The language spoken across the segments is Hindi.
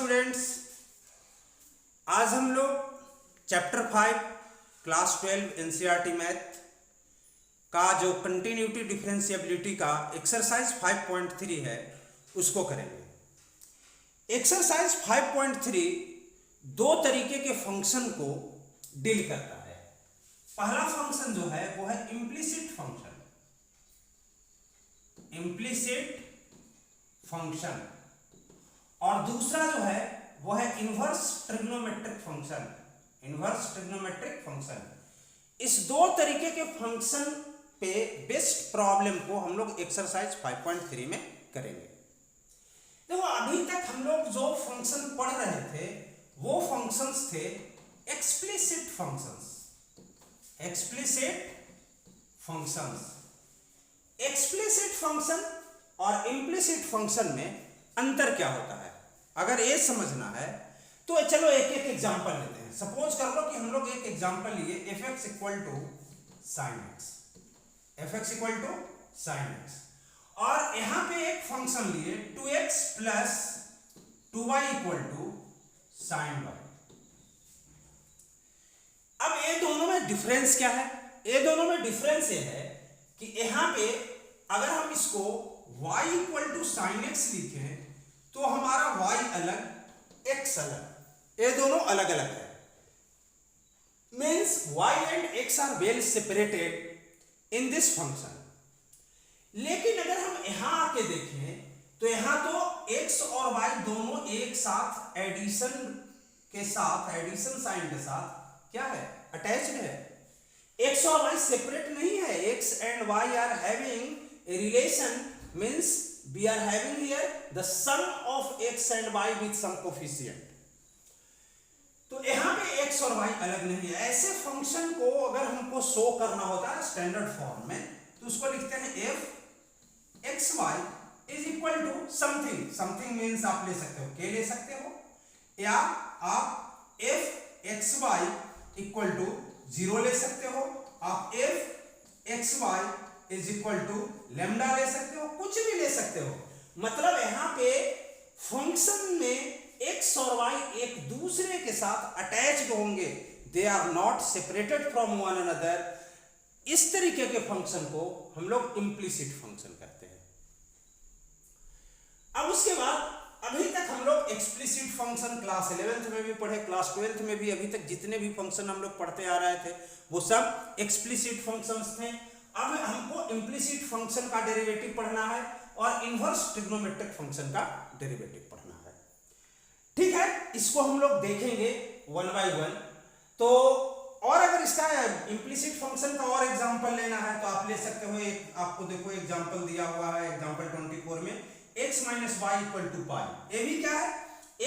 स्टूडेंट्स, आज हम लोग चैप्टर 5 क्लास 12 एनसीईआरटी मैथ का जो कंटिन्यूटी डिफरेंशिएबिलिटी का एक्सरसाइज 5.3 है उसको करेंगे। एक्सरसाइज 5.3 दो तरीके के फंक्शन को डील करता है। पहला फंक्शन जो है वो है इम्प्लिसिट फंक्शन, और दूसरा जो है वो है इनवर्स ट्रिग्नोमेट्रिक फंक्शन। इस दो तरीके के फंक्शन पे बेस्ट प्रॉब्लम को हम लोग एक्सरसाइज 5.3 में करेंगे। देखो, अभी तक हम लोग जो फंक्शन पढ़ रहे थे वो फंक्शंस थे एक्सप्लिसिट फंक्शन और इम्प्लिसिट फंक्शन में अंतर क्या होता है, अगर ये समझना है तो चलो एक एक एग्जांपल लेते हैं। सपोज कर लो कि हम लोग एक एग्जांपल लिए fx equal to sin x, और यहां पे एक फंक्शन लिए 2x plus 2y equal to sin y। अब ये दोनों में डिफरेंस क्या है? ये दोनों में डिफरेंस ये है कि यहां पे अगर हम इसको y equal to sin x लिखें तो हमारा y अलग x अलग, ये दोनों अलग अलग है। Means y and x are well separated in this function. लेकिन अगर हम यहां आके देखें तो यहां तो x और y दोनों एक साथ एडिशन साइन के साथ क्या है, अटैच्ड है। x और y सेपरेट नहीं है, x and y are having a relation, means we are having here the sum of x and y with some coefficient। तो यहां पे x और y अलग नहीं है। ऐसे फंक्शन को अगर हमको शो करना होता है स्टैंडर्ड फॉर्म में तो उसको लिखते हैं f x y is equal to something means आप ले सकते हो k ले सकते हो, या आप f x y equal to 0 ले सकते हो, आप f x y is equal to lambda ले सकते हो, कुछ भी ले सकते हो। मतलब यहां पे फंक्शन में x और y एक दूसरे के साथ अटैच्ड होंगे, they are not separated from one another. इस तरीके के फंक्शन को हम लोग इम्प्लिसिट फंक्शन कहते हैं। अब उसके बाद अभी तक हम लोग एक्सप्लिसिट फंक्शन क्लास 11th में भी पढ़े, क्लास 12th में भी अभी तक जितने भी फंक्शन हम लोग पढ़ते आ रहे थे वो सब एक्सप्लिसिट फंक्शंस थे। अब हमको इम्प्लिसिट फंक्शन का डेरिवेटिव पढ़ना है और इनवर्स ट्रिग्नोमेट्रिक फंक्शन का डेरिवेटिव पढ़ना है। ठीक है, इसको हम लोग देखेंगे वन बाय वन। तो और अगर इसका इम्प्लिसिट फंक्शन का और एग्जांपल लेना है तो आप ले सकते हो। एक आपको देखो एग्जांपल दिया हुआ है, एग्जांपल 24 में x minus y equal to pi. ये भी क्या है,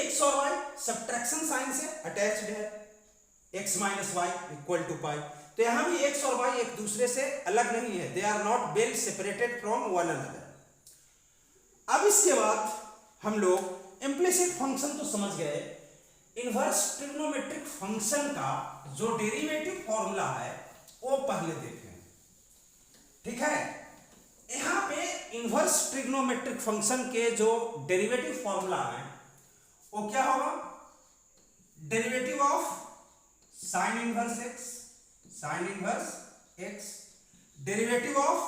x और y सब्ट्रैक्शन साइन से अटैच्ड है, x minus y equal to pi. तो यहां भी x और y एक दूसरे से अलग नहीं है, they are not well separated from one another. अब इसके बाद हम लोग इम्प्लिसिट फंक्शन तो समझ गए, इनवर्स ट्रिग्नोमेट्रिक फंक्शन का जो डेरिवेटिव फॉर्मूला है वो पहले देखें। ठीक है, यहां पे इनवर्स ट्रिग्नोमेट्रिक फंक्शन के जो डेरिवेटिव फॉर्मूला है वो क्या होगा, derivative of sine inverse x, derivative of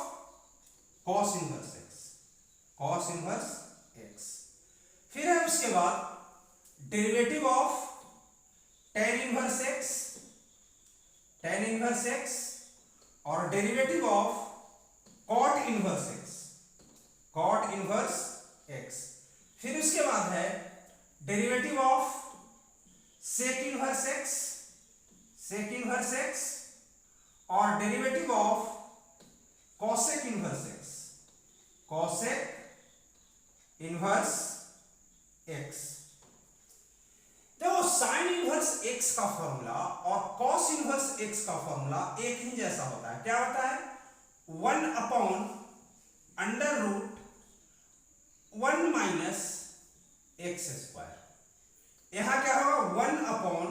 cos inverse x, फिर है उसके बाद derivative of tan inverse x और derivative of cot inverse x, फिर उसके बाद है derivative of sec inverse x और derivative of cosec inverse x। देखो, साइन इनवर्स x का फॉर्मूला और cos इनवर्स x का फॉर्मूला एक ही जैसा होता है। क्या होता है, 1 upon under root 1 minus x square. यहां क्या होगा, 1 upon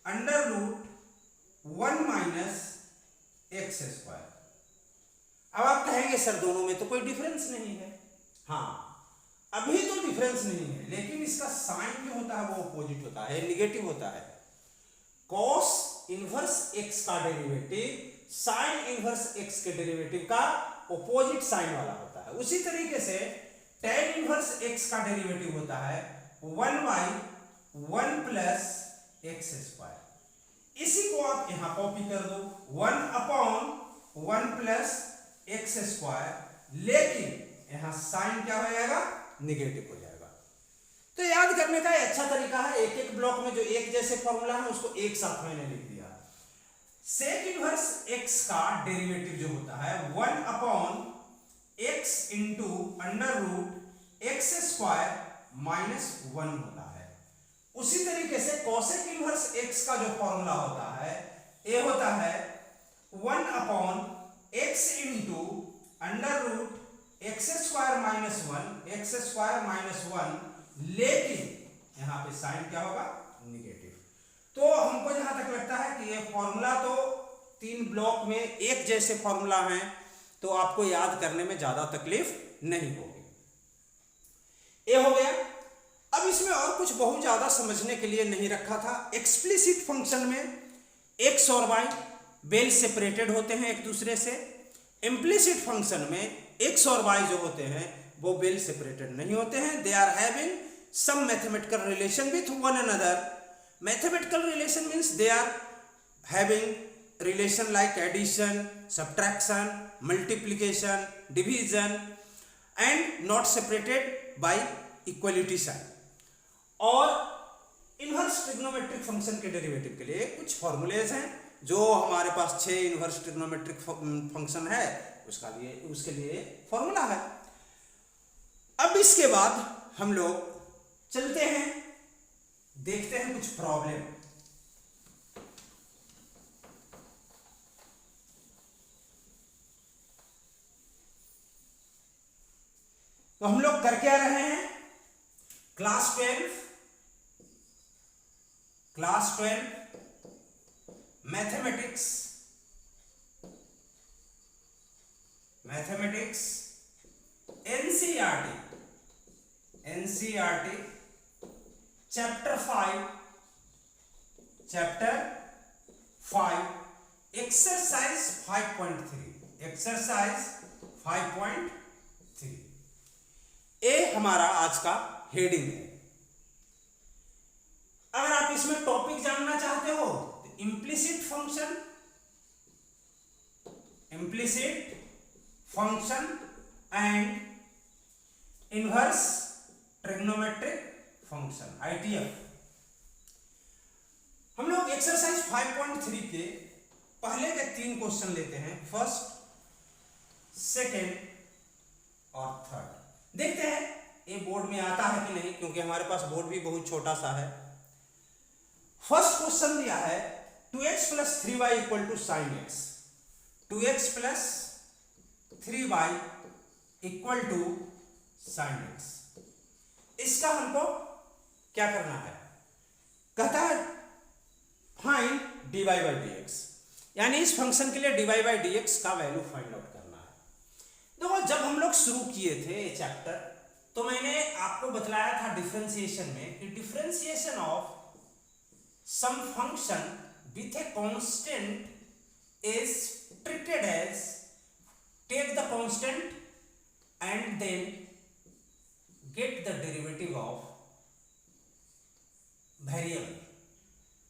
under root 1 minus x square. अब आप कहेंगे सर दोनों में तो कोई डिफरेंस नहीं है। हाँ, अभी तो डिफरेंस नहीं है, लेकिन इसका साइन जो होता है वो अपोजिट होता है, निगेटिव होता है। कॉस इनवर्स एक्स का डेरिवेटिव साइन इनवर्स एक्स के डेरिवेटिव का अपोजिट साइन वाला होता है। उसी तरीके से tan इनवर्स एक्स का डेरिवेटिव होता है 1/1 प्लस एक्स स्क्वायर। इसी को आप यहां कॉपी कर दो 1/1 प्लस एक्स स्क्वायर, लेकिन यहां साइन क्या हो जाएगा, निगेटिव हो जाएगा। तो याद करने का अच्छा तरीका है, एक एक ब्लॉक में जो एक जैसे फॉर्मूला है उसको एक साथ मैंने लिख दिया। सेक इनवर्स एक्स का डेरिवेटिव जो होता है 1/x into under root x square minus 1 होता है। उसी तरीके से कॉसेक इनवर्स एक्स का जो फॉर्मूला होता है ये होता है 1/x into under root x square minus 1, लेकिन यहां पे साइन क्या होगा, निगेटिव। तो हमको जहां तक लगता है कि ये फॉर्मूला तो 3 ब्लॉक में एक जैसे फॉर्मूला हैं, तो आपको याद करने में ज्यादा तकलीफ नहीं होगी। ये हो गया। अब इसमें और कुछ बहुत ज्यादा समझने के लिए नहीं रखा था। एक्सप्लिसिट फंक्शन में एक्स और वाई वेल सेपरेटेड होते हैं एक दूसरे से। इम्प्लिसिट फंक्शन में एक्स और वाई जो होते हैं वो वेल सेपरेटेड नहीं होते हैं। They are having some mathematical relation with one another. Mathematical relation means they are having relation like addition, subtraction, multiplication, division and not separated by equality sign. और इनवर्स ट्रिग्नोमेट्रिक फंक्शन के डेरिवेटिव के लिए कुछ फॉर्मूलेज हैं, जो हमारे पास 6 इनवर्स ट्रिग्नोमेट्रिक फंक्शन है उसके लिए फॉर्मूला है। अब इसके बाद हम लोग चलते हैं, देखते हैं कुछ प्रॉब्लम। तो हम लोग कर क्या रहे हैं, class 12 mathematics NCERT chapter 5 exercise 5.3 ये हमारा आज का हेडिंग है। अगर आप इसमें टॉपिक जानना चाहते हो तो implicit function and inverse trigonometric function ITF। हम लोग एक्सरसाइज 5.3 के पहले के 3 क्वेश्चन लेते हैं, फर्स्ट, सेकेंड और थर्ड। देखते हैं ये बोर्ड में आता है कि नहीं, क्योंकि हमारे पास बोर्ड भी बहुत छोटा सा है। फर्स्ट क्वेश्चन दिया है 2x + 3y = sin x। 2x + 3y = sin x। इसका हमको क्या करना है, कहता है फाइंड dy/dx, यानी इस फंक्शन के लिए dy/dx का वैल्यू फाइंड आउट करना है। देखो जब हम लोग शुरू किए थे ये चैप्टर तो मैंने आपको बतलाया था डिफरेंशिएशन में कि differentiation of some function with a constant is treated as take the constant and then get the derivative of variable.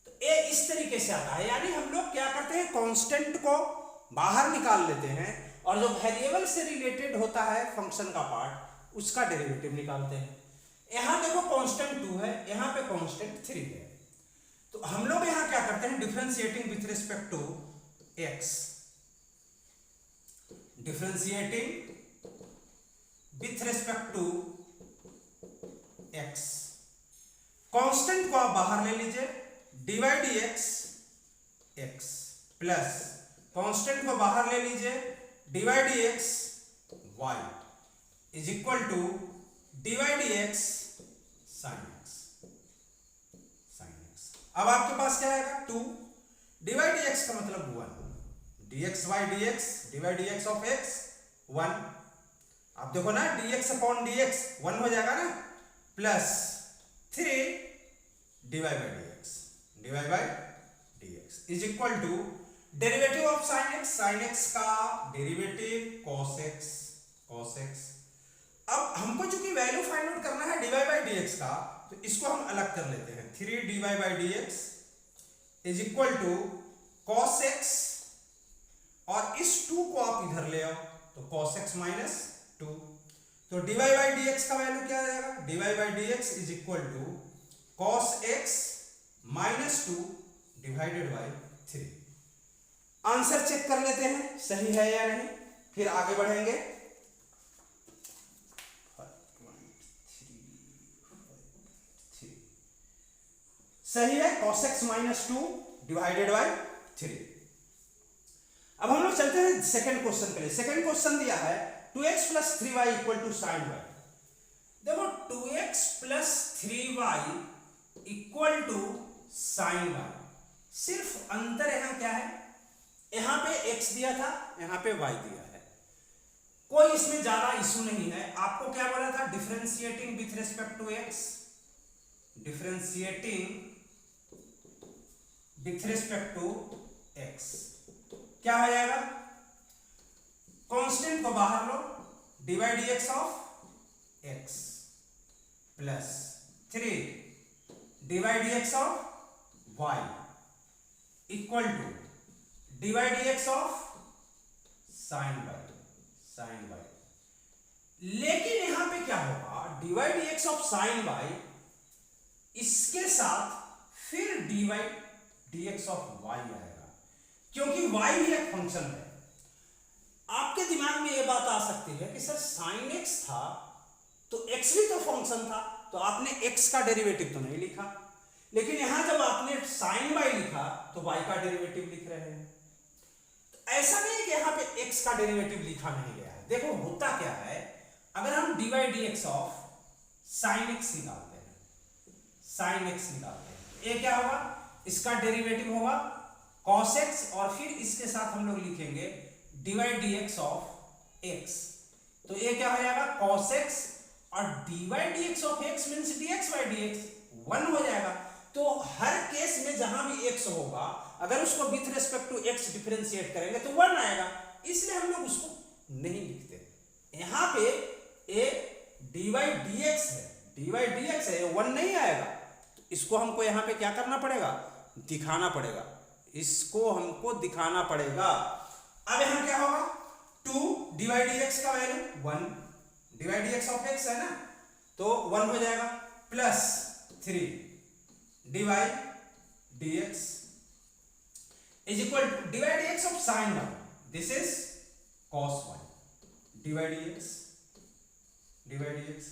तो ये इस तरीके से आता है, यानी हम लोग क्या करते हैं, कांस्टेंट को बाहर निकाल लेते हैं और जो वेरिएबल से रिलेटेड होता है फंक्शन का पार्ट उसका डेरिवेटिव निकालते हैं। यहां देखो कांस्टेंट 2 है, यहां पे कांस्टेंट 3 है। तो हम लोग यहां क्या करते हैं, differentiating with respect to x, differentiating with respect to x। Constant को आप बाहर ले लीजिए, dy/dx x प्लस कांस्टेंट को बाहर ले लीजिए, dy/dx y is equal to dy/dx sin x। अब आपके पास क्या आएगा, 2 dy/dx का मतलब 1, dx/dx dy/dx of x 1 आप देखो ना dx अपॉन dx 1 हो जाएगा ना, plus 3 divide by dx is equal to derivative of sin x का डेरिवेटिव cos x। अब हमको चूंकि वैल्यू फाइंड आउट करना है डिवाइड बाई dx का, तो इसको हम अलग कर लेते हैं। 3 divide by dx is equal to cos x, और इस 2 को आप इधर ले आओ तो cos x माइनस 2, तो डिवाइड बाई dx का वैल्यू क्या आ जाएगा, divide by dx is equal to cos x minus 2 divided by 3। Answer check कर लेते हैं सही है या नहीं, फिर आगे बढ़ेंगे। सही है, cos x minus 2 divided by 3। अब हम लोग चलते हैं सेकंड क्वेश्चन के लिए। सेकंड क्वेश्चन दिया है 2x plus 3y equal to sine y। देखो 2x plus 3y equal to sine y, सिर्फ अंतर यहां क्या है, यहां पे x दिया था, यहां पे y दिया है, कोई इसमें ज्यादा इशू नहीं है। आपको क्या बोला था, differentiating with respect to x, differentiating with respect to x क्या हो जाएगा, कांस्टेंट को बाहर लो, divide dx of x plus 3 divide dx of y equal to divide dx of sine y। लेकिन यहां पे क्या होगा, divide dx of sine y, इसके साथ फिर डिवाइड dx ऑफ y आएगा, क्योंकि y भी एक फंक्शन है। आपके दिमाग में यह बात आ सकती है कि सर sin x था तो x भी तो फंक्शन था, तो आपने x का डेरिवेटिव तो नहीं लिखा, लेकिन यहां जब आपने sin y लिखा तो y का डेरिवेटिव लिख रहे हैं। तो ऐसा नहीं कि यहां पे x का डेरिवेटिव लिखा नहीं गया है। देखो होता क्या है, अगर हम divide dx of sin x निकालते हैं, ये क्या होगा, इसका डेरिवेटिव होगा cos x, और फिर इसके साथ हम लोग लिखेंगे डिवाइड dx ऑफ x, तो ये क्या हो जाएगा cos x, और divide dx of x means dx by dx 1 हो जाएगा। तो हर केस में जहां भी x होगा, अगर उसको with respect to x differentiate करेंगे तो 1 आएगा, इसलिए हम लोग उसको नहीं लिखते। यहां पे a डिवाइड dx है, ये 1 नहीं आएगा, इसको हमको यहां पे क्या करना पड़ेगा, दिखाना पड़ेगा, इसको हमको दिखाना पड़ेगा। अब यहां क्या होगा, 2 डिवाइड dx का value 1 divide dx of x है ना, तो 1 हो जाएगा, plus 3 divide dx is equal to divide dx of sin y, this is cos y, divide dx।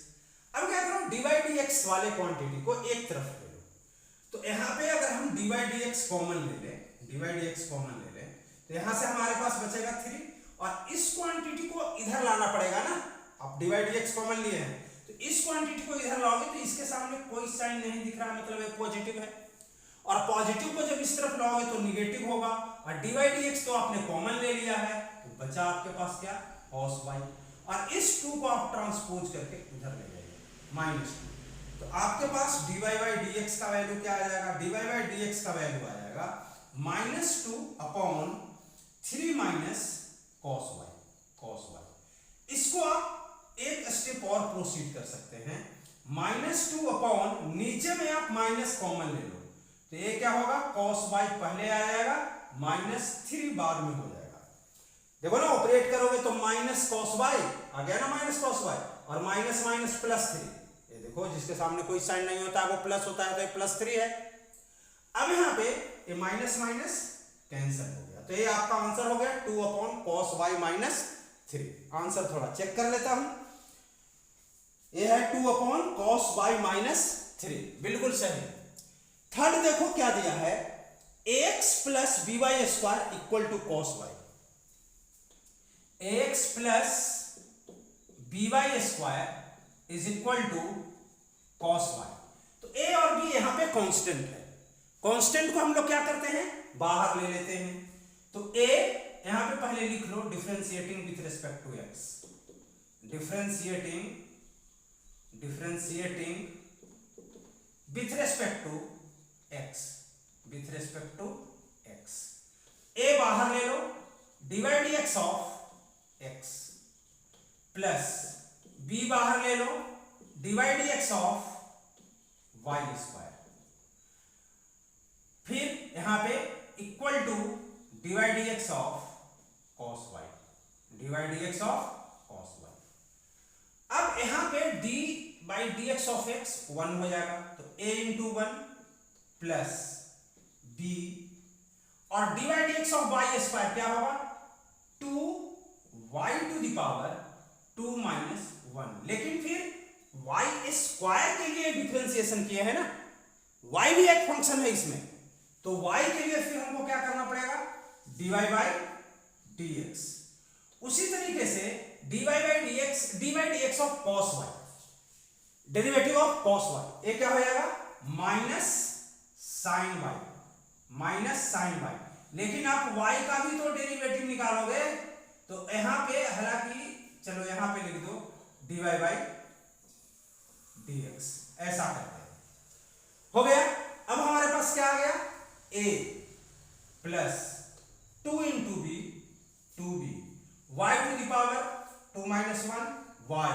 अब क्या करो, डिवाइड dx वाले क्वांटिटी को एक तरफ ले लो, तो यहां पे अगर हम डिवाइड dx कॉमन ले लें, तो यहां से हमारे पास बचेगा 3, और इस क्वांटिटी को इधर लाना पड़ेगा ना, आप डिवाइड dx कॉमन लिए हैं तो इस क्वांटिटी को इधर लाओगे तो इसके सामने कोई साइन नहीं दिख रहा, मतलब ये पॉजिटिव है, और पॉजिटिव को जब इस तरफ लाओगे तो निगेटिव होगा, और डिवाइड dx तो आपने कॉमन ले लिया है, तो बचा आपके पास क्या, cos y, और इस 2 को आप ट्रांसपोज करके इधर ले जाइए -2, तो आपके पास dy बाई dx का वैल्यू क्या आ जाएगा, dy बाई dx का वैल्यू आ जाएगा -2 अपॉन 3 माइनस cos y। इसको आप एक स्टेप और प्रोसीड कर सकते हैं, -2 अपॉन, नीचे में आप माइनस कॉमन ले लो, तो ये क्या होगा, cos y पहले आ जाएगा, -3 बाद में हो जाएगा। देखो ना, ऑपरेट करोगे तो माइनस cos y आ गया ना, माइनस cos y, और माइनस माइनस प्लस 3, ये देखो जिसके सामने कोई साइन नहीं होता वो प्लस होता है, तो ये +3 है। अब यहां पे ये माइनस माइनस कैंसिल हो गया, तो ये आपका आंसर हो गया 2 अपॉन cos y -3। आंसर थोड़ा चेक कर लेता हूं, ये है 2 अपॉन cos y -3, बिल्कुल सही। थर्ड देखो क्या दिया है, ax plus by square equal to cos y, ax plus by square is equal to cos y। तो a और b यहां पे कांस्टेंट है, कांस्टेंट को हम लोग क्या करते हैं, बाहर ले लेते हैं, तो a यहां पे पहले लिख लो differentiating with respect to x, differentiating with respect to x, a बाहर ले लो, divide x of x, plus b बाहर ले लो, divide x of y square, फिर यहां पे equal to divide x of cos y, अब यहां पे d by d x of x 1 हो जाएगा, तो a इंटू 1 प्लस बी, और divide x of y square क्या होगा 2y to the power 2 minus 1, लेकिन फिर y स्क्वायर के लिए डिफरेंशिएशन किया है ना, y भी एक फंक्शन है इसमें, तो y के लिए फिर हमको क्या करना पड़ेगा dy बाई dx, उसी तरीके से dy by dx of cos y, derivative of cos y, ये क्या हो जाएगा माइनस साइन y, लेकिन आप y का भी तो डेरिवेटिव निकालोगे, तो यहां पे हालांकि चलो यहां पे लिख दो dy बाई dx, ऐसा करते हैं, हो गया। अब हमारे पास क्या आ गया a plus 2 into B 2b, y to the power 2 minus 1 y,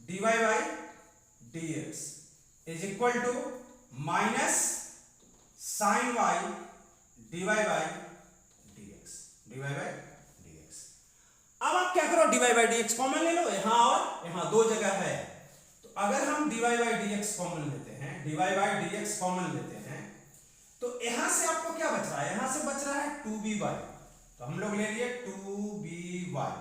dy by dx is equal to minus sine y dy by dx। अब आप क्या करो dy बाई dx कॉमन ले लो, यहां और यहां दो जगह है, तो अगर हम dy बाई dx कॉमन लेते हैं, तो यहां से आपको क्या बच रहा है, यहां से बच रहा है 2by, तो हम लोग ले लिए 2by,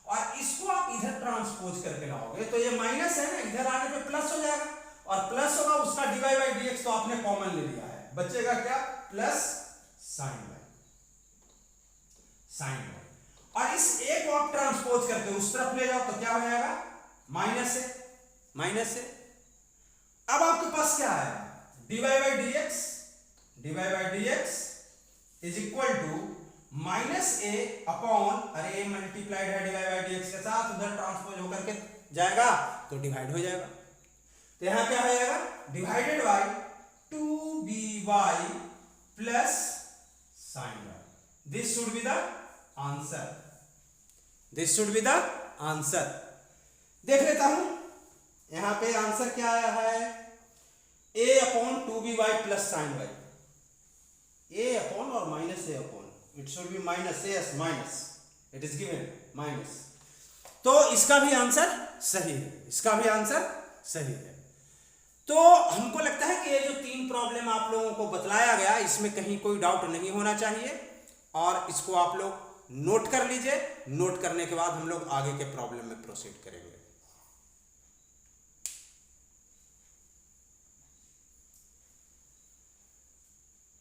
और इसको आप इधर ट्रांसपोज करके लाओगे तो ये माइनस है ना, इधर आने पे प्लस हो जाएगा, और प्लस होगा उसका dy बाई dx तो आपने कॉमन ले लिया है, बचेगा क्या प्लस साइन y, और इस a को आप ट्रांसपोज करके उस तरफ ले जाओ तो क्या हो जाएगा माइनस से। अब आपके पास क्या आएगा dy by dx is equal to minus a upon, अरे a मल्टीप्लाइड है dy बाई dx के साथ, उधर ट्रांसपोज होकर के जाएगा तो डिवाइड हो जाएगा, तो यहां क्या हो जाएगा divided by 2by plus sine y, this should be the answer, देख लेता हूं यहां पे आंसर क्या आया है a upon 2by plus sine y, a upon और minus a upon, it should be minus minus, it is given minus, तो इसका भी आंसर सही है, तो हमको लगता है कि ये जो 3 प्रॉब्लम आप लोगों को बतलाया गया इसमें कहीं कोई डाउट नहीं होना चाहिए, और इसको आप लोग नोट कर लीजिए, नोट करने के बाद हम लोग आगे के प्रॉब्लम में प्रोसीड करेंगे।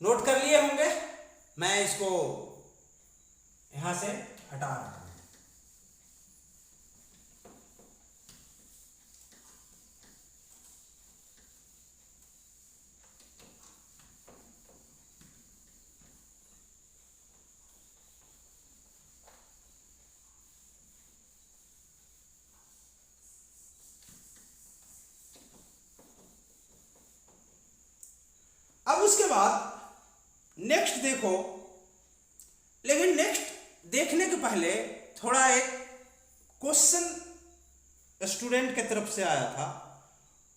नोट कर लिए होंगे, मैं इसको यहां से हटा रहा हूं। अब उसके बाद नेक्स्ट देखो, लेकिन नेक्स्ट देखने के पहले थोड़ा एक क्वेश्चन स्टूडेंट के तरफ से आया था,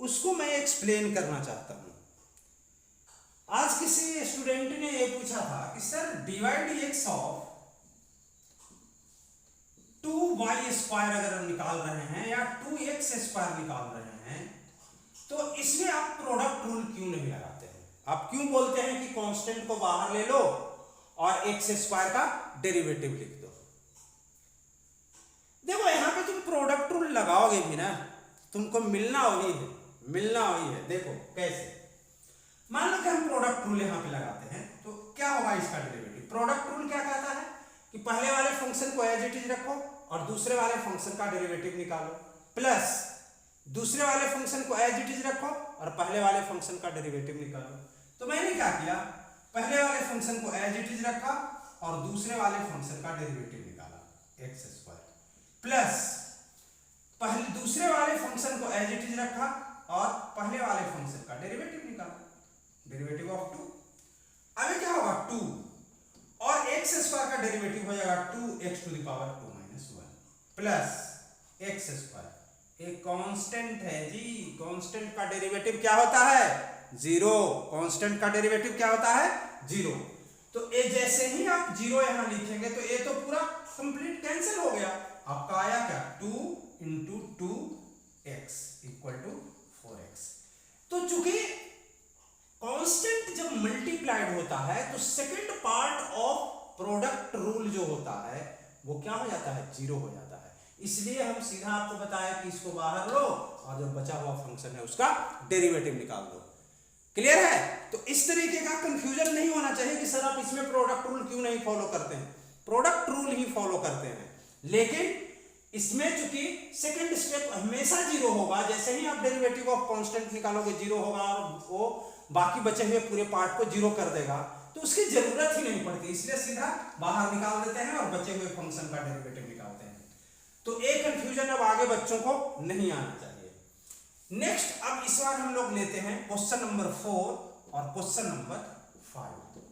उसको मैं एक्सप्लेन करना चाहता हूं। आज किसी स्टूडेंट ने ये पूछा था कि sir divide x of 2y square अगर हम निकाल रहे हैं या 2x स्क्वायर निकाल रहे हैं, तो इसमें आप प्रोडक्ट रूल क्यों नहीं लगाते हैं? आप क्यों बोलते हैं कि कांस्टेंट को बाहर ले लो और x स्क्वायर का डेरिवेटिव लिख दो? देखो यहां पे तुम प्रोडक्ट रूल लगाओगे भी ना, तुमको मिलना वही है। देखो कैसे, मान लो कि हम प्रोडक्ट रूल यहां पे लगाते हैं तो क्या होगा इसका डेरिवेटिव? प्रोडक्ट रूल क्या कहता है कि पहले वाले फंक्शन को एज इट इज रखो और दूसरे वाले फंक्शन का डेरिवेटिव निकालो, प्लस दूसरे वाले फंक्शन को एज इट इज रखो और पहले वाले फंक्शन का डेरिवेटिव निकालो। तो मैंने क्या किया, पहले वाले फंक्शन को एज इट इज रखा और दूसरे वाले फंक्शन का डेरिवेटिव निकाला x स्क्वायर, प्लस पहले दूसरे वाले फंक्शन को एज इट इज रखा और पहले वाले फंक्शन का डेरिवेटिव निकाला, डेरिवेटिव ऑफ 2। अभी क्या होगा 2 और एक्स स्क्वायर का डेरिवेटिव हो जाएगा 2x to the power 2 minus 1 plus x square, एक कांस्टेंट है जी, कांस्टेंट का डेरिवेटिव क्या होता है 0, कांस्टेंट का डेरिवेटिव क्या होता है 0। तो ये जैसे ही आप 0 यहां लिखेंगे तो ये तो पूरा कंप्लीट कैंसिल हो गया, आपका आया क्या 2 into 2x equal to 4x। तो चूंकि कांस्टेंट जब मल्टीप्लाइड होता है तो second part of product rule जो होता है वो क्या हो जाता है 0 हो जाता है। इसलिए हम सीधा आपको बताया कि इसको बाहर लो और जो बचा हुआ फंक्शन है उसका डेरिवेटिव निकाल दो। क्लियर है? तो इस तरीके का कंफ्यूजन नहीं होना चाहिए कि सर आप इसमें प्रोडक्ट रूल क्यों नहीं फॉलो करते हैं। प्रोडक्ट रूल ही फॉलो करते हैं, लेकिन इसमें चूंकि सेकंड स्टेप हमेशा 0 होगा, जैसे ही आप डेरिवेटिव ऑफ कांस्टेंट निकालोगे 0 होगा और वो बाकी बचे हुए पूरे पार्ट को 0 कर देगा, तो उसकी जरूरत ही नहीं पड़ती, इसलिए सीधा बाहर निकाल देते हैं और बचे हुए फंक्शन का डेरिवेटिव निकालते हैं। तो एक कंफ्यूजन अब आगे बच्चों को नहीं आना चाहिए। नेक्स्ट अब इस बार हम लोग लेते हैं क्वेश्चन नंबर 4 और क्वेश्चन नंबर 5।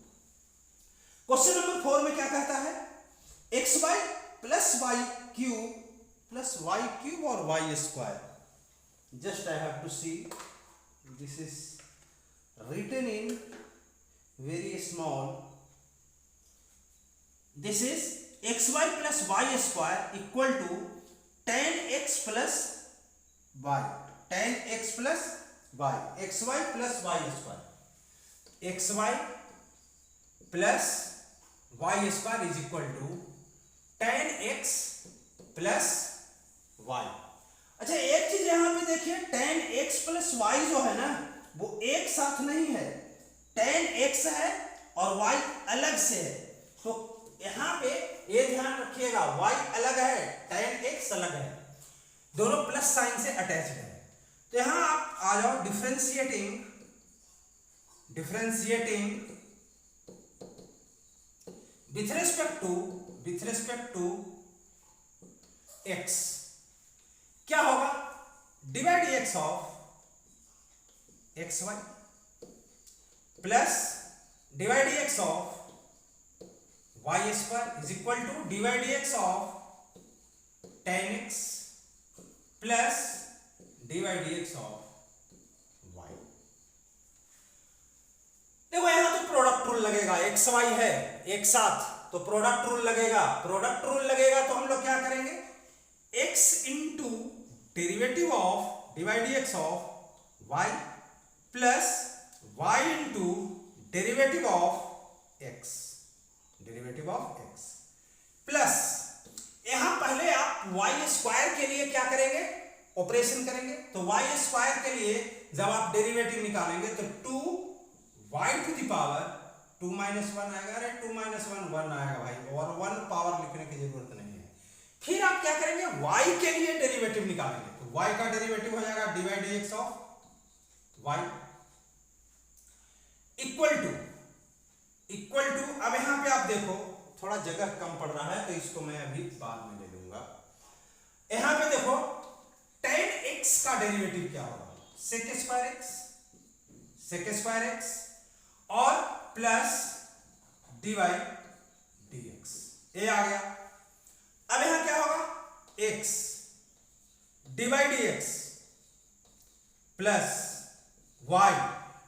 क्वेश्चन नंबर 4 में क्या कहता है xy plus y cube plus y cube और y square. Just I have to see, this is written in very small. This is xy plus y square equal to tan x plus y, tan x plus y, xy plus y square, xy plus y square is equal to tan x plus y। अच्छा एक चीज यहां पे देखिए, tan x plus y जो है ना वो एक साथ नहीं है, tan x है और y अलग से है। तो यहां पे ये ध्यान रखिएगा y अलग है, tan x अलग है, दोनों प्लस साइन से अटैच्ड है। तो यहां आप आ जाओ differentiating with respect to x क्या होगा, divide x of xy plus divide x of y square is equal to divide x of tan x plus divide x of y। देखो यहां तो प्रोडक्ट रूल लगेगा, x y है एक साथ तो प्रोडक्ट रूल लगेगा। प्रोडक्ट रूल लगेगा तो हम लोग क्या करेंगे, x into derivative of divide x of y plus y into derivative of x plus यहां पहले आप y स्क्वायर के लिए क्या करेंगे, ऑपरेशन करेंगे। तो y स्क्वायर के लिए जब आप डेरिवेटिव निकालेंगे तो 2y to the power 2 minus 1 आएगा, अरे 2 माइनस 1 1 आएगा भाई, और 1 पावर लिखने की जरूरत नहीं है। फिर आप क्या करेंगे, y के लिए डेरिवेटिव निकालेंगे, तो y का डेरिवेटिव हो जाएगा divide x of y equal to अब यहां पे आप देखो थोड़ा जगह कम पड़ रहा है तो इसको मैं अभी बाद में ले लूंगा। यहां पे देखो tan x का डेरिवेटिव क्या होगा, sec स्क्वायर x और प्लस dy dx, ये आ गया। अब यहां क्या होगा, x divide dx plus y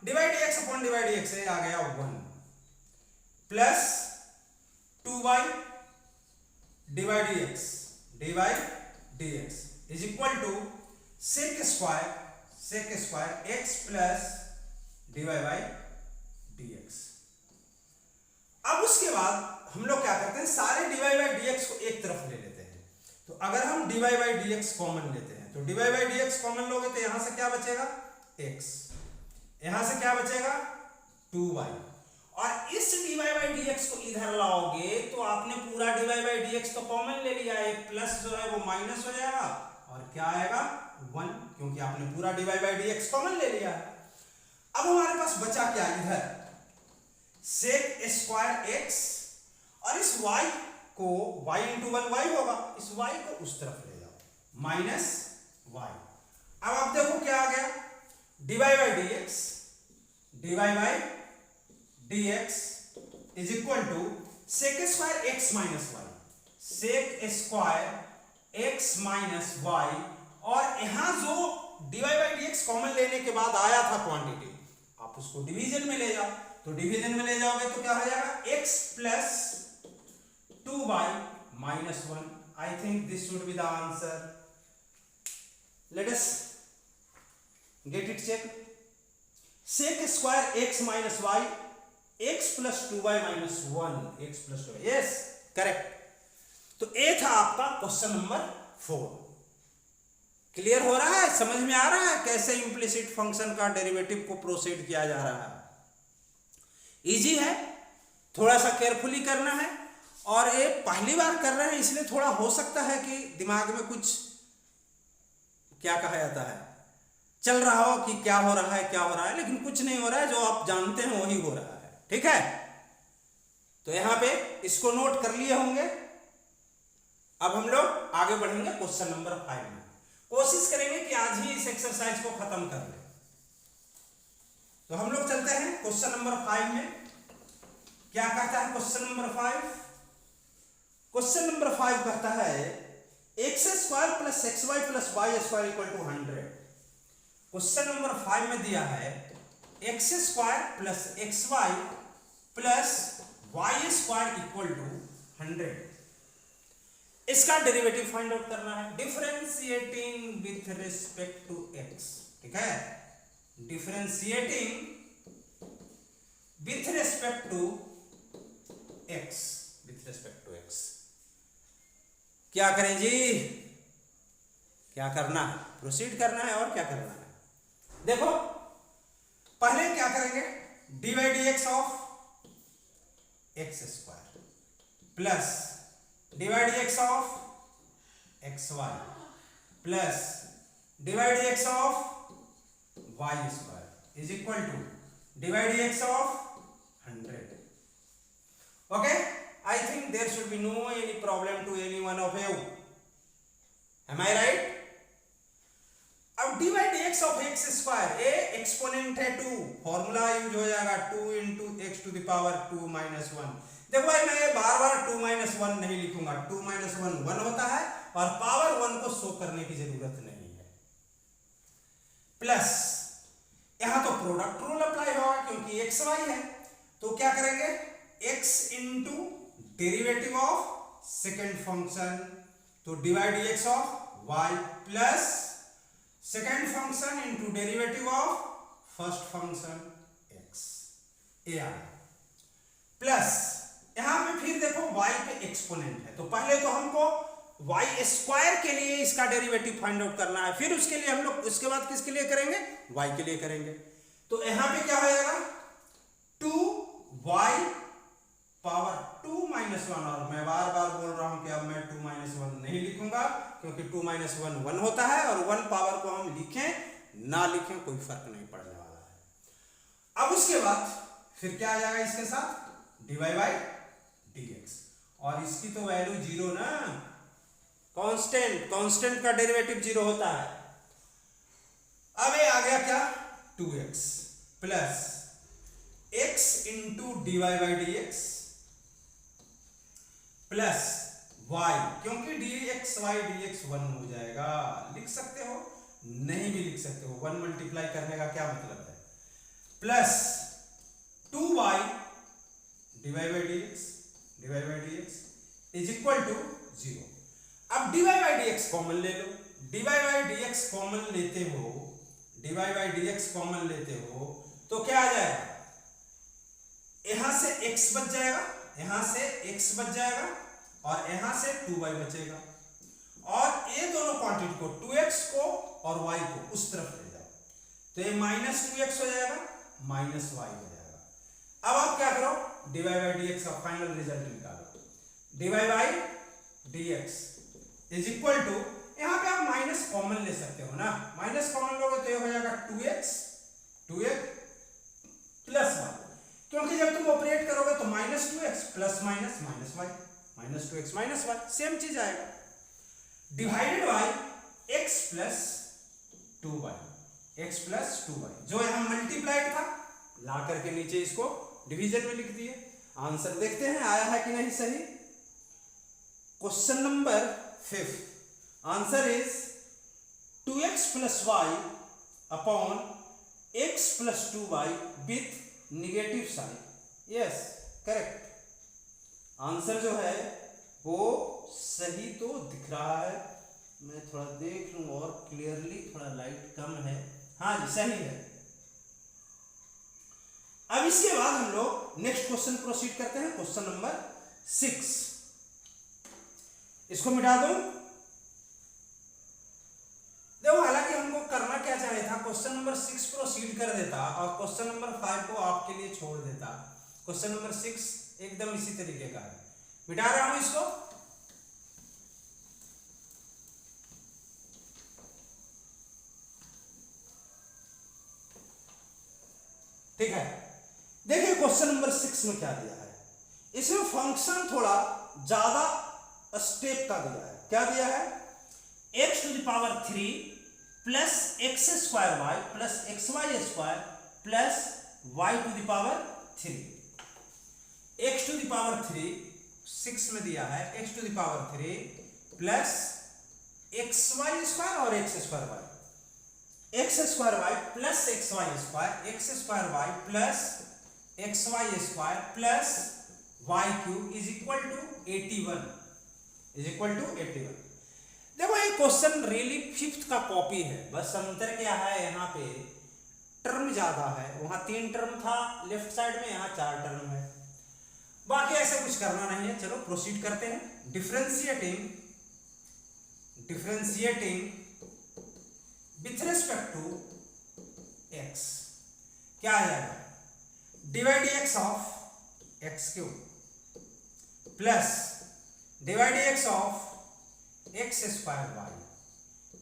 divide x upon divide x, ये आ गया 1 plus 2y divide dx is equal to sec square x plus dy by dx। अब उसके बाद हम लोग क्या करते हैं, सारे dy बाई dx को एक तरफ ले लेते हैं। तो अगर हम dy बाई dx कॉमन लेते हैं तो dy बाई dx कॉमन लोगे तो यहां से क्या बचेगा x, यहां से क्या बचेगा 2y, और इस dy बाई dx को इधर लाओगे तो आपने पूरा dy बाई dx तो कॉमन ले लिया है, प्लस जो है वो माइनस हो जाएगा और क्या आएगा 1, क्योंकि आपने पूरा dy बाई dx कॉमन ले लिया है। अब हमारे पास बचा क्या, इधर सेक स्क्वायर x और इस y को y इंटू 1 y होगा, इस y को उस तरफ ले जाओ, माइनस वाई। अब आप देखो क्या आ गया, dy by d x is equal to sec square x minus y, sec square x minus y. और यहां जो dy by d x common लेने के बाद आया था क्वांटिटी, आप उसको डिवीजन में ले जाओ, तो डिवीजन में ले जाओगे तो क्या हो जाएगा, x plus 2y minus 1। I think this should be the answer. Let us get it check. Sec square x minus y, x plus 2y minus 1, x plus 2y, yes correct. तो ए था आपका क्वेश्चन नंबर 4। क्लियर हो रहा है, समझ में आ रहा है कैसे इंप्लिसिट फंक्शन का डेरिवेटिव को प्रोसीड किया जा रहा है। इजी है, थोड़ा सा केयरफुली करना है, और ये पहली बार कर रहे हैं इसलिए थोड़ा हो सकता है कि दिमाग में कुछ क्या कहा जाता है चल रहा हो कि क्या हो रहा है, लेकिन कुछ नहीं हो रहा है, जो आप जानते हैं वही हो रहा है। ठीक है, तो यहां पे इसको नोट कर लिए होंगे। अब हम लोग आगे बढ़ेंगे क्वेश्चन नंबर 5 में। कोशिश करेंगे कि आज ही इस एक्सरसाइज को खत्म कर लें। तो हम लोग चलते हैं क्वेश्चन नंबर 5 में। क्या कहता है क्वेश्चन नंबर 5? क्वेश्चन नंबर 5 कहता है x square plus x y plus y square equal to 100। Question number 5 में दिया है x square plus x y plus y square equal to 100। इसका डेरिवेटिव फाइंड आउट करना है, differentiating with respect to x. ठीक है, differentiating with respect to x, with respect to x. क्या करें जी, क्या करना है, प्रोसीड करना है और क्या करना है। देखो पहले क्या करेंगे, d by d x of x square plus d by d x of x y plus d by d x of y square is equal to d by d x of 100। Okay, I think there should be no any problem to any one of you. Am I right? अब d by d x of x square, a exponent है 2, फॉर्मूला यूज हो जाएगा 2 into x to the power 2 minus 1। देखो भाई मैं बार बार 2 माइनस 1 नहीं लिखूंगा, 2 माइनस 1 1 होता है और पावर 1 को शो करने की जरूरत नहीं है। प्लस यहां तो प्रोडक्ट रूल अप्लाई होगा क्योंकि एक्स वाई है, तो क्या करेंगे, x into derivative of second function, तो divide x of y plus second function into derivative of first function x, ए आ प्लस यहां पे फिर देखो y पे एक्सपोनेंट है, तो पहले तो हमको y स्क्वायर के लिए इसका डेरिवेटिव फाइंड आउट करना है, फिर उसके लिए हम लोग उसके बाद किसके लिए करेंगे, y के लिए करेंगे। तो यहां पे क्या हो जाएगा, 2y पावर 2 माइनस 1, और मैं बार बार बोल रहा हूं कि अब मैं 2 माइनस 1 नहीं लिखूंगा क्योंकि 2 माइनस 1 1 होता है, और 1 पावर को हम लिखें ना लिखें कोई फर्क नहीं पड़ने वाला है। अब उसके बाद फिर क्या आ जाएगा इसके साथ, dy बाई dx, और इसकी तो वैल्यू 0 ना, कांस्टेंट का डेरिवेटिव 0 होता है। अब ये आ गया क्या, 2x plus x into d y by d x plus y, क्योंकि dx y dx 1 हो जाएगा, लिख सकते हो नहीं भी लिख सकते हो, 1 मल्टीप्लाई करने का क्या मतलब है, plus 2y dy by dx is equal to 0। अब dy बाई dx कॉमन ले लो, dy बाई dx कॉमन लेते हो, dy बाई dx कॉमन लेते हो तो क्या आ जाएगा, यहां से x बच जाएगा, यहां से x बच जाएगा और यहां से 2y बचेगा, और ये दोनों क्वांटिटी को 2x को और y को उस तरफ ले जाओ, तो ये माइनस 2x हो जाएगा, माइनस y हो जाएगा। अब आप क्या करो, dy बाई dx का फाइनल रिजल्ट निकालो, dy by dx is equal to, यहां पे आप माइनस कॉमन ले सकते हो ना, माइनस कॉमन लोगे तो ये हो जाएगा 2x प्लस y, क्योंकि जब तुम ऑपरेट करोगे तो minus 2x plus minus minus y, minus 2x minus y, same चीज आएगा, divided by x plus 2y, x plus 2y, जो यहाँ मल्टीप्लाइड था ला करके नीचे इसको डिवीजन में लिख दिए। आंसर देखते हैं आया है कि नहीं सही। Question number 5, answer is 2x plus y upon x plus 2y with negative sign. Yes, correct. Answer जो है वो सही तो दिख रहा है, मैं थोड़ा देख लूं और क्लियरली, थोड़ा लाइट कम है। हाँ जी, सही है। अब इसके बाद हम लोग नेक्स्ट क्वेश्चन प्रोसीड करते हैं, क्वेश्चन नंबर 6। इसको मिटा दो। देखो, हालांकि हमको करना क्या चाहिए था, क्वेश्चन नंबर 6 प्रोसीड कर देता और क्वेश्चन नंबर 5 को आपके लिए छोड़ देता। क्वेश्चन नंबर 6 एकदम इसी तरीके का है। मिटा रहा हूं इसको। ठीक है, देखिए क्वेश्चन नंबर 6 में क्या दिया है। इसमें फंक्शन थोड़ा ज्यादा स्टेप का दिया है। क्या दिया है? x to the power 3 plus x square y plus x y square plus y to the power 3। x to the power 3 6 में दिया है, x to the power 3 plus x y square और x square y, x square y plus x y square, x square y plus x y square plus y cube is equal to 81, is equal to 81। देखो, ये क्वेश्चन रियली 5th का कॉपी है, बस अंतर क्या है, यहाँ पे टर्म ज्यादा है। वहां 3 टर्म था लेफ्ट साइड में, यहाँ 4 टर्म है। बाकी ऐसा कुछ करना नहीं है। चलो प्रोसीड करते हैं। Differentiating with respect to x, क्या आ जाएगा? Divide x of x cube plus divide x of x square y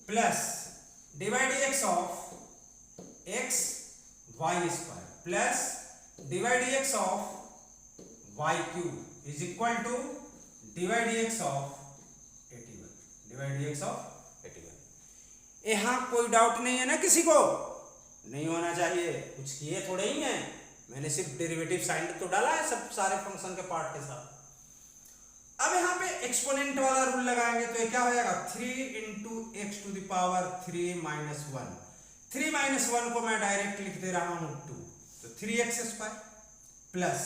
plus divide x of x y square plus divide x of y cube is equal to divide x of 81, divide x of 81। यहाँ कोई डाउट नहीं है ना किसी को? नहीं होना चाहिए, कुछ किए थोड़े ही हैं, मैंने सिर्फ डेरिवेटिव साइन तो डाला है सब सारे फंक्शन के पार्ट के साथ। अब यहाँ पे एक्सपोनेंट वाला रूल लगाएंगे तो ये क्या हो जाएगा? 3 into x to the power 3 minus 1। 3 minus 1 को मैं डायरेक्ट लिख दे रहा हूं 2, तो 3x स्क्वायर प्लस,